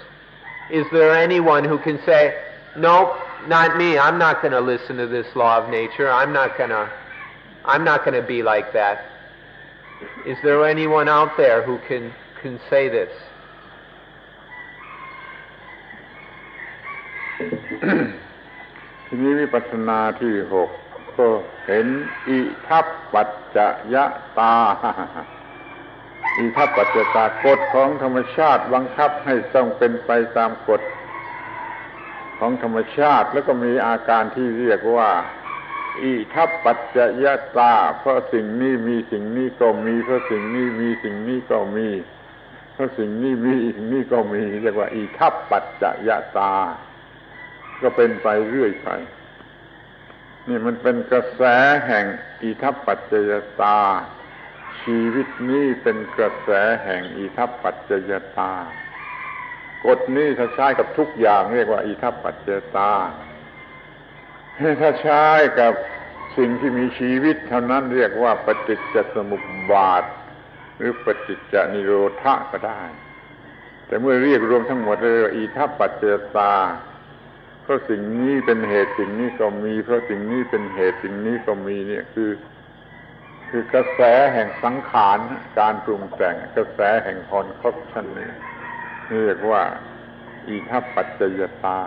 Is there anyone who can say, nope, not me, I'm not going to listen to this law of nature, I'm not going to be like that? Is there anyone out there who can say this? ทีนี้วิปัสสนาที่ 6ก็เห็นอิทัปปัจจยตาอิทัปปัจจยตากฎของธรรมชาติบังคับให้ต้องเป็นไปตามกฎของธรรมชาติแล้วก็มีอาการที่เรียกว่าอิทัปปัจจยตาเพราะสิ่งนี้มีสิ่งนี้ก็มีเพราะสิ่งนี้มีสิ่งนี้ก็มีเพราะสิ่งนี้มีสิ่งนี้ก็มีเรียกว่าอิทัปปัจจยตาก็เป็นไปเรื่อยไปนี่มันเป็นกระแสแห่งอิทัปปัจจยตาชีวิตนี้เป็นกระแสแห่งอิทัปปัจจยตากฎนี้ถ้าใช้กับทุกอย่างเรียกว่าอิทัปปัจจยตาถ้าใช้กับสิ่งที่มีชีวิตเท่านั้นเรียกว่าปฏิจจสมุปบาทหรือปฏิจจนิโรธก็ได้แต่เมื่อเรียกรวมทั้งหมดเรียกว่าอิทัปปัจจยตาเพราะสิ่งนี้เป็นเหตุสิ่งนี้ก็มีเพราะสิ่งนี้เป็นเหตุสิ่งนี้ก็มีเนี่ยคือกระแสแห่งสังขารการปรุงแต่งกระแสแห่ง concoction นี่เรียกว่าอิทัปปัจจยตา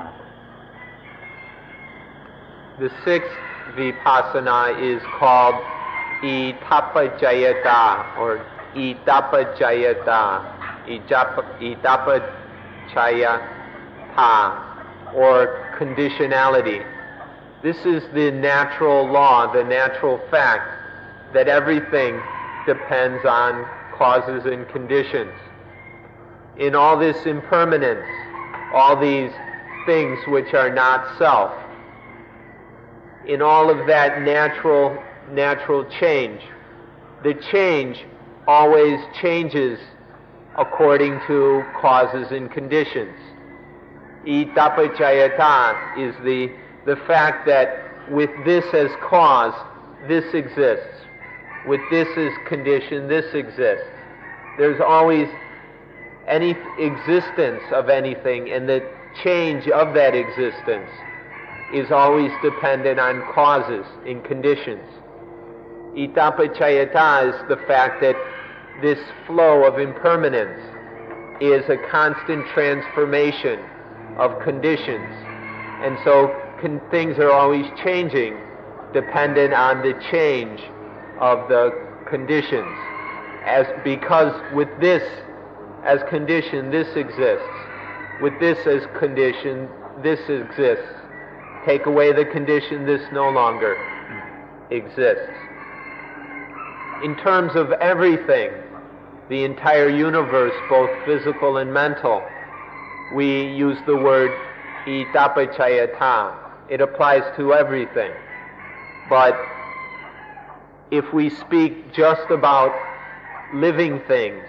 The sixth vipassana is called Itapajayata or Itapajayata, Itapajayata, or conditionality. This is the natural law, the natural fact that everything depends on causes and conditions. In all this impermanence, all these things which are not self, in all of that natural change, the change always changes according to causes and conditions. Itapajayata is the fact that with this as cause, this exists. With this as condition, this exists. There's always any existence of anything, and the change of that existence is always dependent on causes and conditions. Itapajayata is the fact that this flow of impermanence is a constant transformation of conditions, and so things are always changing dependent on the change of the conditions. Because with this as condition, this exists. With this as condition, this exists. Take away the condition, this no longer exists. In terms of everything, the entire universe, both physical and mental, we use the word Itapajayata. It applies to everything. But if we speak just about living things,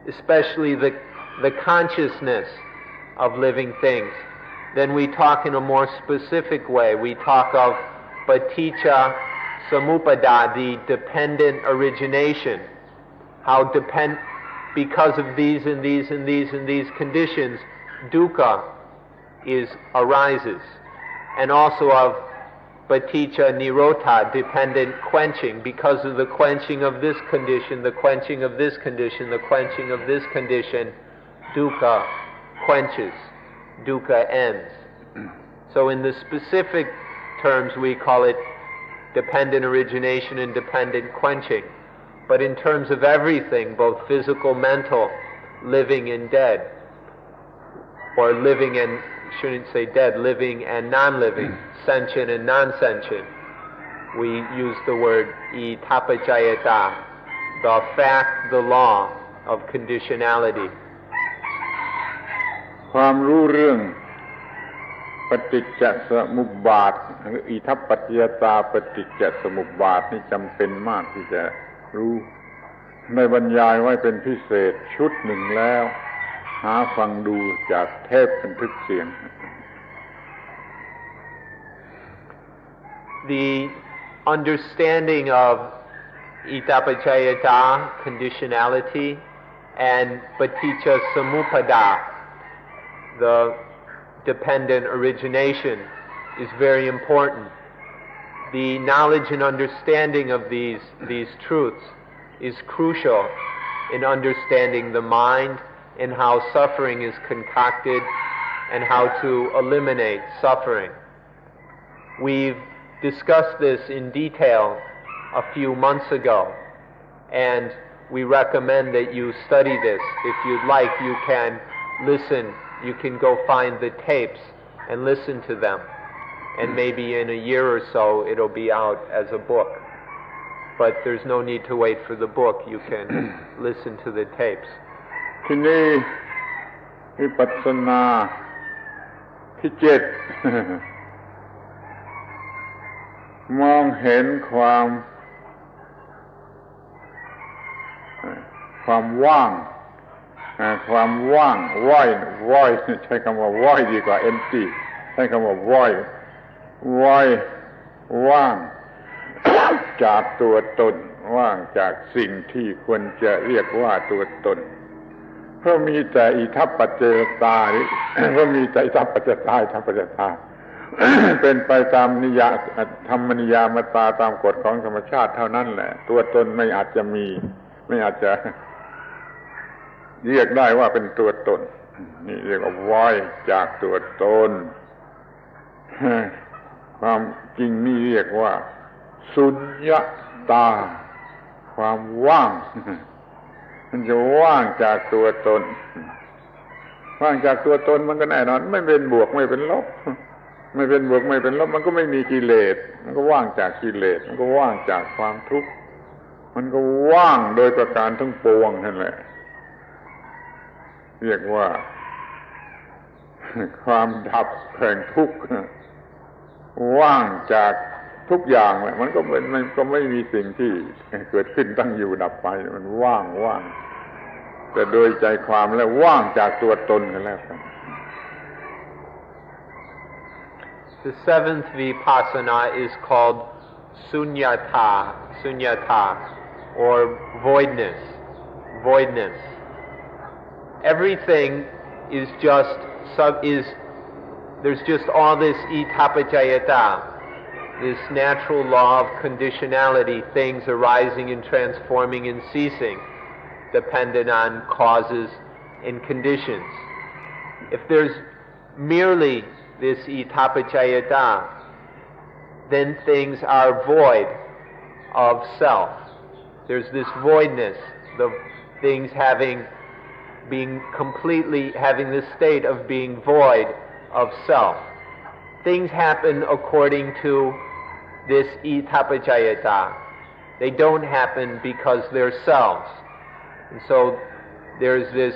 especially the consciousness of living things, then we talk in a more specific way. We talk of paticca samuppada, the dependent origination. How because of these and these and these and these conditions, dukkha arises. And also of paticca nirotha, dependent quenching. Because of the quenching of this condition, the quenching of this condition, the quenching of this condition, dukkha quenches, dukkha ends. So in the specific terms we call it dependent origination and dependent quenching. But in terms of everything, both physical, mental, living and dead, or living and, shouldn't say dead, living and non-living, sentient and non-sentient, we use the word itappacayata, the fact, the law of conditionality. ความรู้เรื่องปฏิจจสมุปบาทอิทัปปัจจยตาปฏิจจสมุปบาทนี่จำเป็นมากที่จะรู้ได้บรรยายไว้เป็นพิเศษชุดหนึ่งแล้วหาฟังดูจากเทปบันทึกเสียง The understanding of itappacayata, conditionality, and paticca samuppada, the dependent origination, is very important. The knowledge and understanding of these truths is crucial in understanding the mind and how suffering is concocted and how to eliminate suffering. We've discussed this in detail a few months ago, and we recommend that you study this. If you'd like, you can listen. You can go find the tapes and listen to them. And maybe in a year or so it'll be out as a book. But there's no need to wait for the book. You can listen to the tapes. ที่นี่วิปัสสนาที่7 มองเห็นความว่างความว่าง void ใช้คำว่า void ดีกว่า empty ใช้คำว่า void ว่างจากตัวตนว่างจากสิ่งที่ควรจะเรียกว่าตัวตนเพราะมีแต่อิทัปปัจจยตาเพราะมีแต่อิทัปปัจจตาเป็นไปตามนิยามธรรมนิยามตาตามกฎของธรรมชาติเท่านั้นแหละตัวตนไม่อาจจะมีไม่อาจจะเรียกได้ว่าเป็นตัวตนนี่เรียกว่าว่ายจากตัวตนความจริงนี่เรียกว่าสุญญตาความว่างมันจะว่างจากตัวตนว่างจากตัวตนมันก็แน่นอนไม่เป็นบวกไม่เป็นลบไม่เป็นบวกไม่เป็นลบมันก็ไม่มีกิเลสมันก็ว่างจากกิเลสมันก็ว่างจากความทุกข์มันก็ว่างโดยประการทั้งปวงนั่นแหละเรียกว่าความดับแห่งทุกข์ว่างจากทุกอย่างแหละมันก็ไม่มีสิ่งที่เกิดขึ้นตั้งอยู่ดับไปมันว่างแต่โดยใจความแล้วว่างจากตัวตนกันแล้วกัน The seventh vipassana is called sunyata, or voidness. Everything is there's just all this itappacayata, this natural law of conditionality, things arising and transforming and ceasing, dependent on causes and conditions. If there's merely this itappacayata, then things are void of self. There's this voidness, the things having this state of being void of self. Things happen according to this itappacayata. They don't happen because they're selves. And so there's this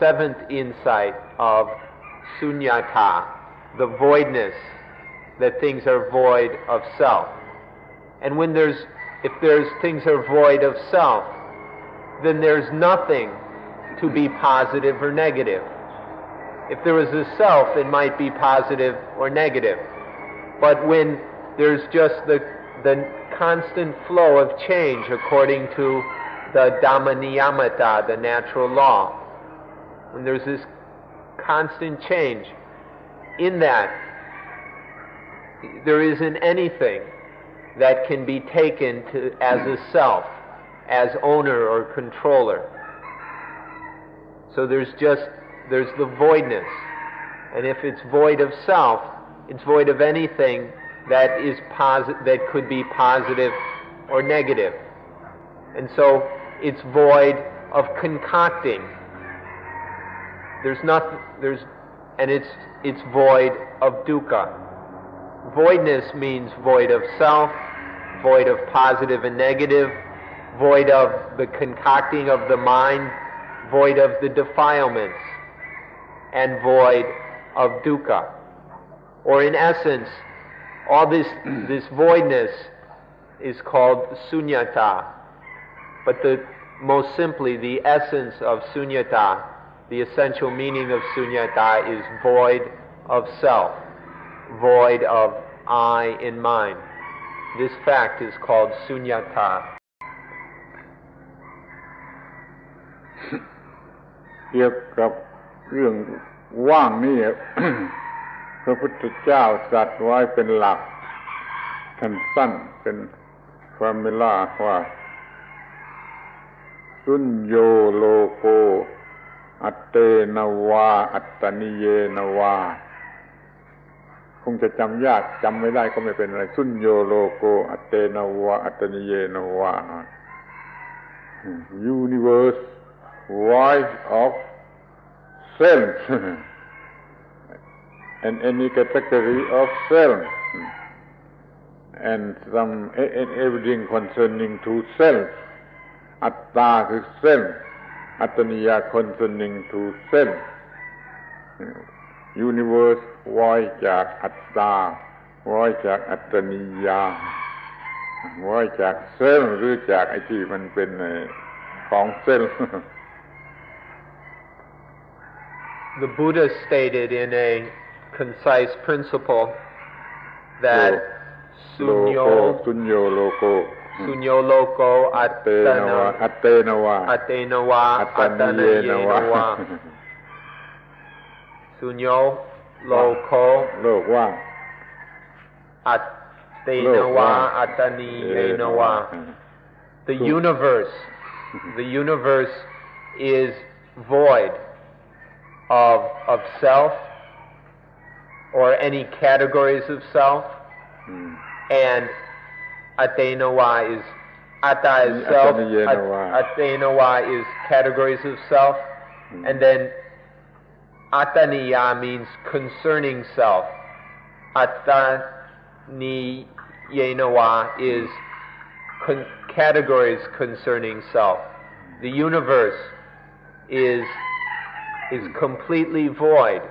seventh insight of sunyata, the voidness, that things are void of self. And if things are void of self, then there's nothing to be positive or negative. If there was a self, it might be positive or negative. But when there's just the constant flow of change according to the Dhamma Niyamata, the natural law, when there's this constant change, in that there isn't anything that can be taken as a self, as owner or controller. So there's the voidness. And if it's void of self, it's void of anything that is that could be positive or negative. And so it's void of concocting. It's void of dukkha. Voidness means void of self, void of positive and negative, void of the concocting of the mind, void of the defilements, and void of dukkha. Or in essence, all this voidness is called sunyata. But most simply, the essence of sunyata, the essential meaning of sunyata, is void of self, void of I in mind. This fact is called sunyata. เกี่ยวกับเรื่องว่างนี่ พระพุทธเจ้าตรัสไว้เป็นหลักสั้นๆเป็นฟอร์มูล่าว่าสุญโญโลโกอัตเตนวาอัตตนิเยนวาคงจะจำยากจำไม่ได้ก็ไม่เป็นไรสุญโญโลโกอัตเตนวาอัตตนิเยนวา Universe void of self and any category of self and everything concerning to self อัตตาคือ self อัตตนิยา concerning to self universe void จากอัตตา void จากอัตตนิยา void จาก self หรือจากไอ้ที่มันเป็นของ self The Buddha stated in a concise principle that sunyo loko atenawa atanayenawa sunyo loko atenawa ataniyenawa. The universe is void of self or any categories of self, and atenawa is atta is self, atenawa is categories of self, and then ataniya means concerning self. Ataniyenawa is categories concerning self. The universe is completely void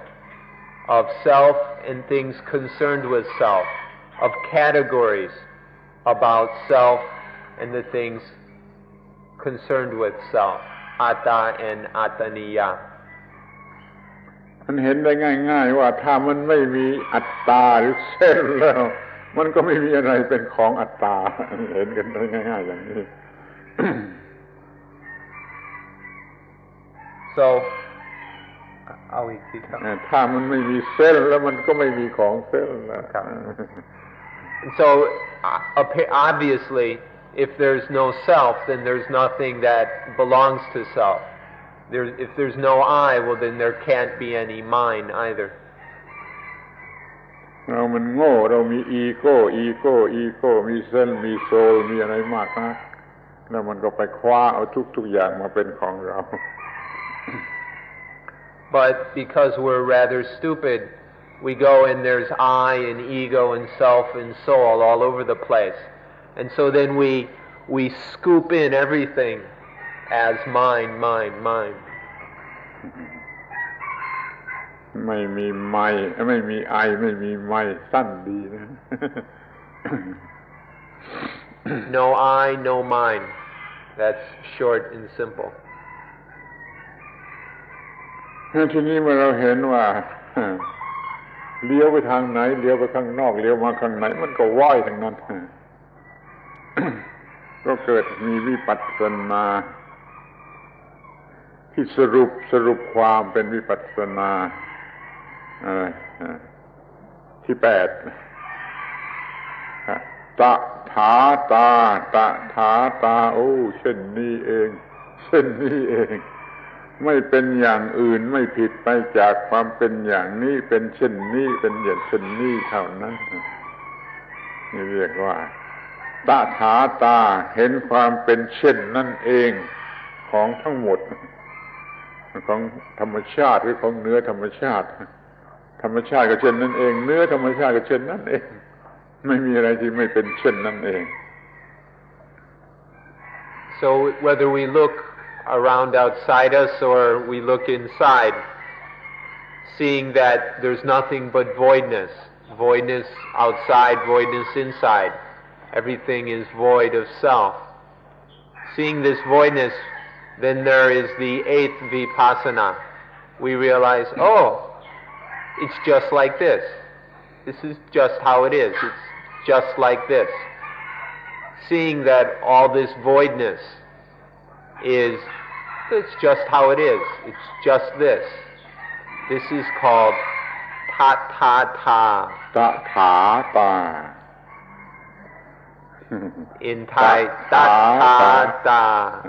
of self and things concerned with self, of categories about self and the things concerned with self, atta and ataniya. มันเห็นได้ง่ายๆว่าถ้ามันไม่มีอัตตาหรือเส้นแล้วมันก็ไม่มีอะไรเป็นของอัตตาเห็นกันได้ง่ายๆอย่างนี้ Soเอาอีกทีครับ ถ้ามันไม่มีเส้นแล้วมันก็ไม่มีของเส้นแล้ว So obviously if there's no self then there's nothing that belongs to self. If there's no I, well then there can't be any mine either. เรามันโง่เรามีอีโก้มีเส้นมีโซลมีอะไรมากนะแล้วมันก็ไปคว้าเอาทุกอย่างมาเป็นของเรา But because we're rather stupid, we go and there's I and ego and self and soul all over the place. And so then we scoop in everything as mine. ไม่มีไม่มีไอไม่มีไม่สั้นดีนะ No I, no mine. That's short and simple. ทีนี้เมื่อเราเห็นว่าเลี้ยวไปทางไหนเลี้ยวไปข้างนอกเลี้ยวมาข้างไหนมันก็ว่ายทั้งนั้น ก็เกิดมีวิปัสสนาที่สรุปความเป็นวิปัสสนาที่8 ตถาตาตถาตาโอ้เช่นนี้เองเช่นนี้เองไม่เป็นอย่างอื่นไม่ผิดไปจากความเป็นอย่างนี้เป็นเช่นนี้เป็นอย่างเช่นนี้เท่านั้นนี่เรียกว่าตถาตาเห็นความเป็นเช่นนั่นเองของทั้งหมดของธรรมชาติหรือของเนื้อธรรมชาติธรรมชาติก็เช่นนั้นเองเนื้อธรรมชาติก็เช่นนั้นเองไม่มีอะไรที่ไม่เป็นเช่นนั้นเอง So whether we look around outside us or we look inside, seeing that there's nothing but voidness, voidness outside, voidness inside, everything is void of self. Seeing this voidness, then there is the eighth vipassana. We realize, oh, it's just like this. This is just how it is. It's just like this. Seeing that all this voidness is, it's just how it is. It's just this. This is called tathata. Tathata. In Thai, tathata.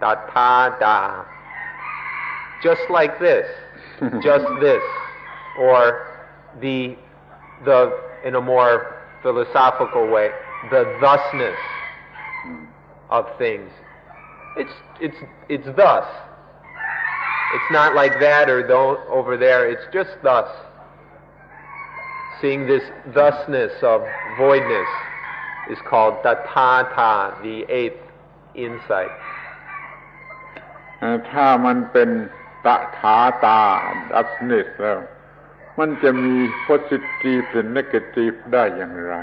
Tathata. Just like this. Just this. Or the in a more philosophical way, the thusness of things. It's thus. It's not like that or over there. It's just thus. Seeing this thusness of voidness is called tathata, the eighth insight. ถ้ามันเป็นตถาตา thusness แล้วมันจะมี positive หรือ negative ได้อย่างไร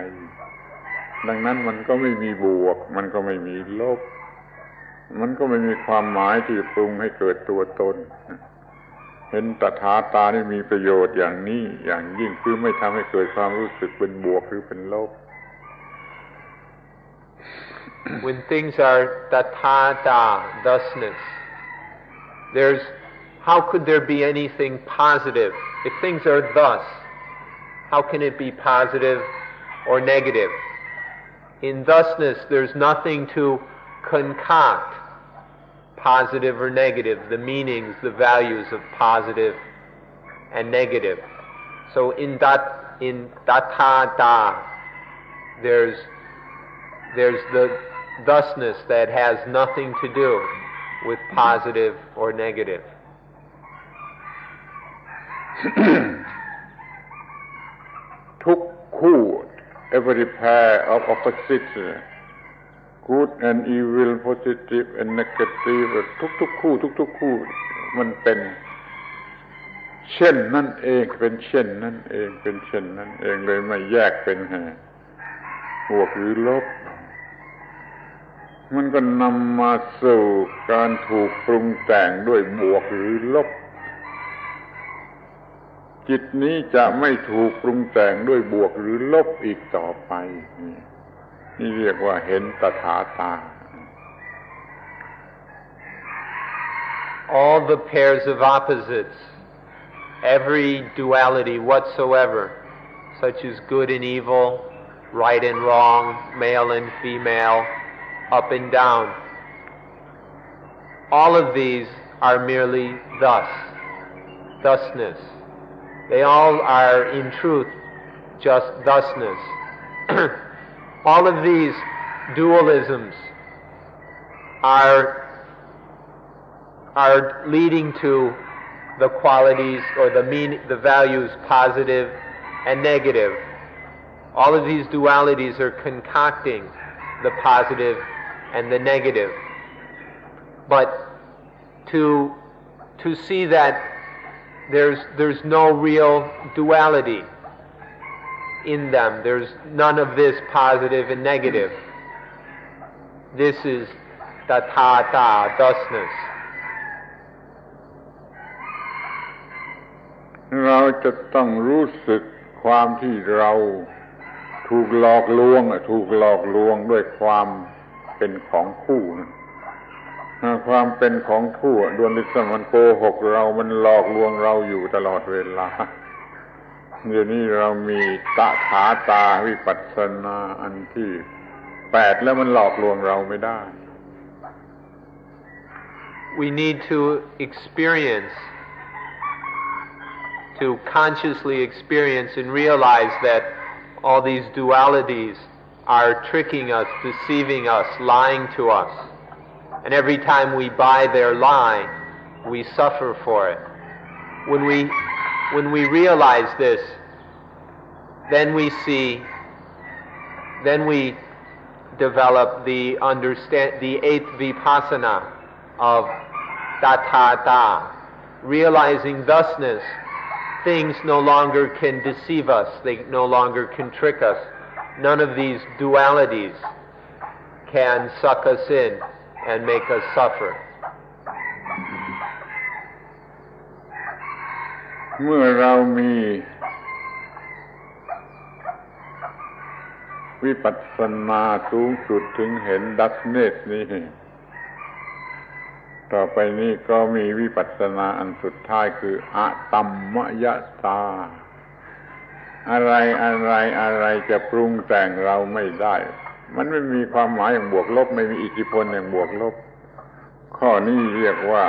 ดังนั้นมันก็ไม่มีบวกมันก็ไม่มีลบมันก็ไม่มีความหมายที่ปรุงให้เกิดตัวตนเห็นตถาตานี่มีประโยชน์อย่างนี้อย่างยิ่งคือไม่ทำให้เกิดความรู้สึกเป็นบวกหรือเป็นลบ When things are tathata, thusness, how could there be anything positive? If things are thus, how can it be positive or negative? In thusness, there's nothing to concoct positive or negative, the meanings, the values of positive and negative. So in tathata, there's the thusness that has nothing to do with positive or negative. ทุกคู่ every pair of opposites good and evil positive and negative ทุกคู่มันเป็นเช่นนั่นเองเป็นเช่นนั่นเองเป็นเช่นนั่นเองเลยไม่แยกเป็นบวกหรือลบมันก็นำมาสู่การถูกปรุงแต่งด้วยบวกหรือลบจิตนี้จะไม่ถูกปรุงแต่งด้วยบวกหรือลบอีกต่อไปนี่เรียกว่าเห็นตถาตา All the pairs of opposites, every duality whatsoever, such as good and evil, right and wrong, male and female, up and down, all of these are merely thusness. They all are, in truth, just thusness. All of these dualisms are leading to the qualities or the values positive and negative. All of these dualities are concocting the positive and the negative. But to see that there's no real duality in them. There's none of this positive and negative. This is tathata, thusness. เราจะต้องรู้สึกความที่เราถูกหลอกลวงด้วยความเป็นของคู่ความเป็นของคู่ดวงดิสมันโกหกเรามันหลอกลวงเราอยู่ตลอดเวลา เดี๋ยวนี้เรามีตถาตาวิปัสสนาอันที่8แล้วมันหลอกลวงเราไม่ได้ We need to experience, to consciously experience and realize that all these dualities are tricking us, deceiving us, lying to us. And every time we buy their lie, we suffer for it. When we realize this, then we develop the eighth vipassana of tathata, realizing thusness. Things no longer can deceive us, they no longer can trick us. None of these dualities can suck us in and make us suffer. เมื่อเรามีวิปัสสนาสูงสุดถึงเห็นดัชเนสนี้ต่อไปนี้ก็มีวิปัสสนาอันสุดท้ายคืออะตัมมยตาอะไรจะปรุงแต่งเราไม่ได้มันไม่มีความหมายอย่างบวกลบไม่มีอิทธิพลอย่างบวกลบข้อนี้เรียกว่า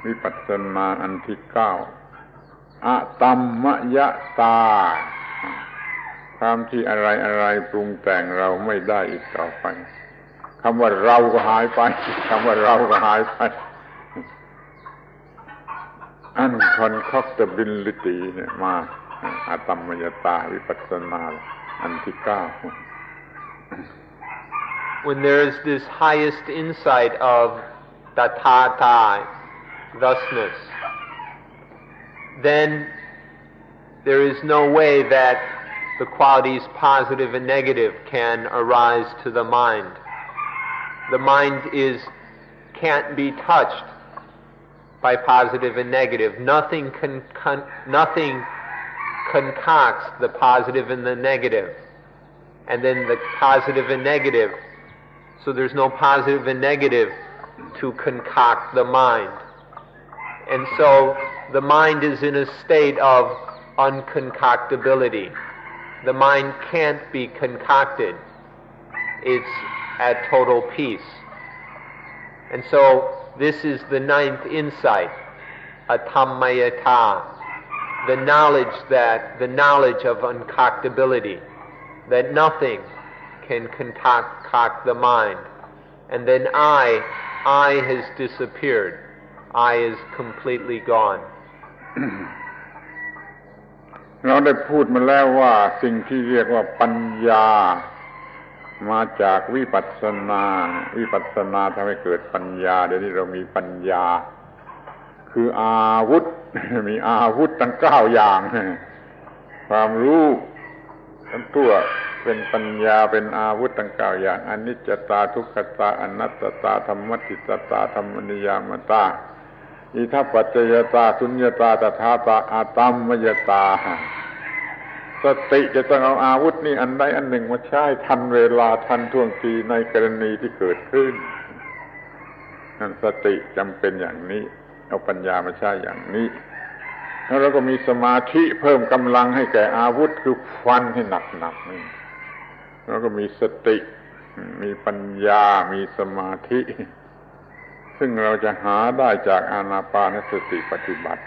วิปัสสนาอันที่9อะตัมมยตาความที่อะไรปรุงแต่งเราไม่ได้อีกต่อไปคำว่าเราก็หายไปคำว่าเราก็หายไป unconconctability เนี่ยมาอะตัมมยตาวิปัสสนาอันที่9 When there is this highest insight of tathata, thusness, then there is no way that the qualities positive and negative can arise to the mind. The mind can't be touched by positive and negative. Nothing concocts the positive and the negative. And then the positive and negative, so there's no positive and negative to concoct the mind. And so the mind is in a state of unconcoctability. The mind can't be concocted. It's at total peace. And so this is the 9th insight, atammayata, the knowledge of unconcoctability, that nothing can concoct the mind. And then I has disappeared. I is completely gone. เราได้พูดมาแล้วว่าสิ่งที่เรียกว่าปัญญามาจากวิปัสสนาทำให้เกิดปัญญาเดี๋ยวนี้เรามีปัญญาคืออาวุธ มีอาวุธทั้ง9อย่างความรู้ทั้งตัวเป็นปัญญาเป็นอาวุธทั้ง9อย่างอนิจจตาทุกขตาอนัตตาธรรมติตตาธรรมนิยามตาอิทัปปัจจยตาสุญญตาตถาตาอาตัมมยตาสติจะต้องเอาอาวุธนี่อันใดอันหนึ่งมาใช้ทันเวลาทันท่วงทีในกรณีที่เกิดขึ้นนั่นสติจำเป็นอย่างนี้เอาปัญญามาใช้อย่างนี้แล้วเราก็มีสมาธิเพิ่มกำลังให้แก่อาวุธคือฟันให้หนักๆนี่แล้วก็มีสติมีปัญญามีสมาธิซึ่งเราจะหาได้จากอานาปานสติปฏิบัติ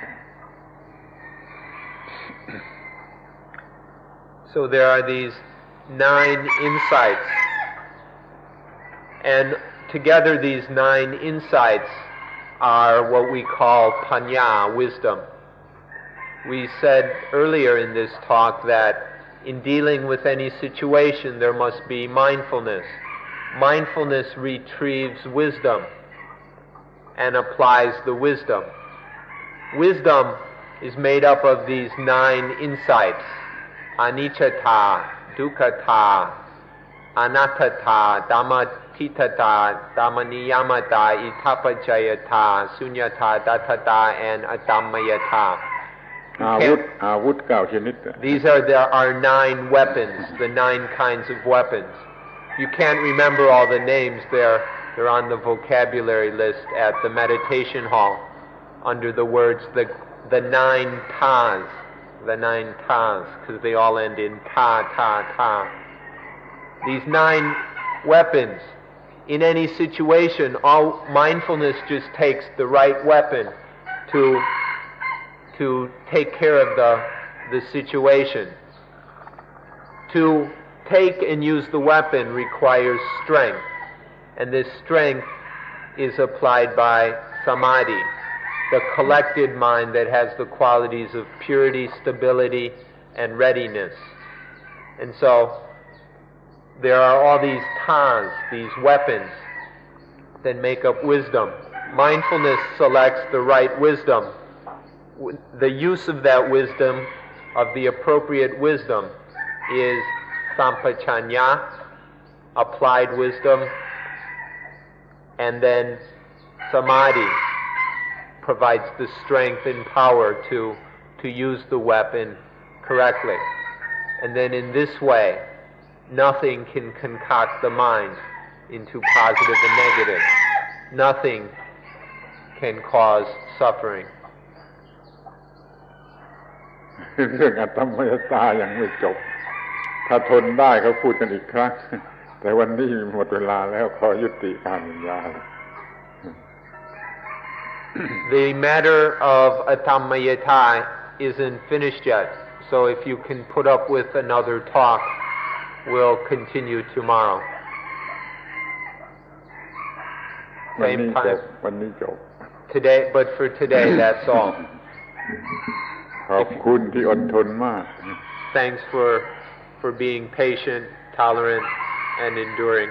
So there are these 9 insights, and together these 9 insights are what we call panya, wisdom. We said earlier in this talk that in dealing with any situation there must be mindfulness. Mindfulness retrieves wisdom and applies the wisdom. Wisdom is made up of these 9 insights: anicca, dukkha, anatta, dhammatitata, dhammaniyamata, ittappaccayata, sunyata, tathata, and atammayata. อาวุธ9ชนิด These are our 9 weapons, the 9 kinds of weapons. You can't remember all the names. They're on the vocabulary list at the meditation hall under the words the 9 tas, because they all end in ta. These 9 weapons. In any situation, all mindfulness just takes the right weapon to take care of the situation. To take and use the weapon requires strength, and this strength is applied by samadhi, the collected mind that has the qualities of purity, stability, and readiness. And so there are all these tas, these weapons that make up wisdom. Mindfulness selects the right wisdom. The use of that wisdom, of the appropriate wisdom, is sampachanya, applied wisdom, and then samadhi provides the strength and power to use the weapon correctly. And then in this way, nothing can concoct the mind into positive and negative. Nothing can cause suffering. เรื่องอัตตมยตายังไม่จบถ้าทนได้เขาพูดกันอีกครั้งแต่วันนี้หมดเวลาแล้วขอยุติการบรรยาย The matter of Atammayata isn't finished yet, so if you can put up with another talk, we'll continue tomorrow. วันนี้ Same จบ time. วันนี้จบ Today, but for today, that's all. ขอบคุณที่อดทนมาก Thanks for being patient, tolerant, and enduring.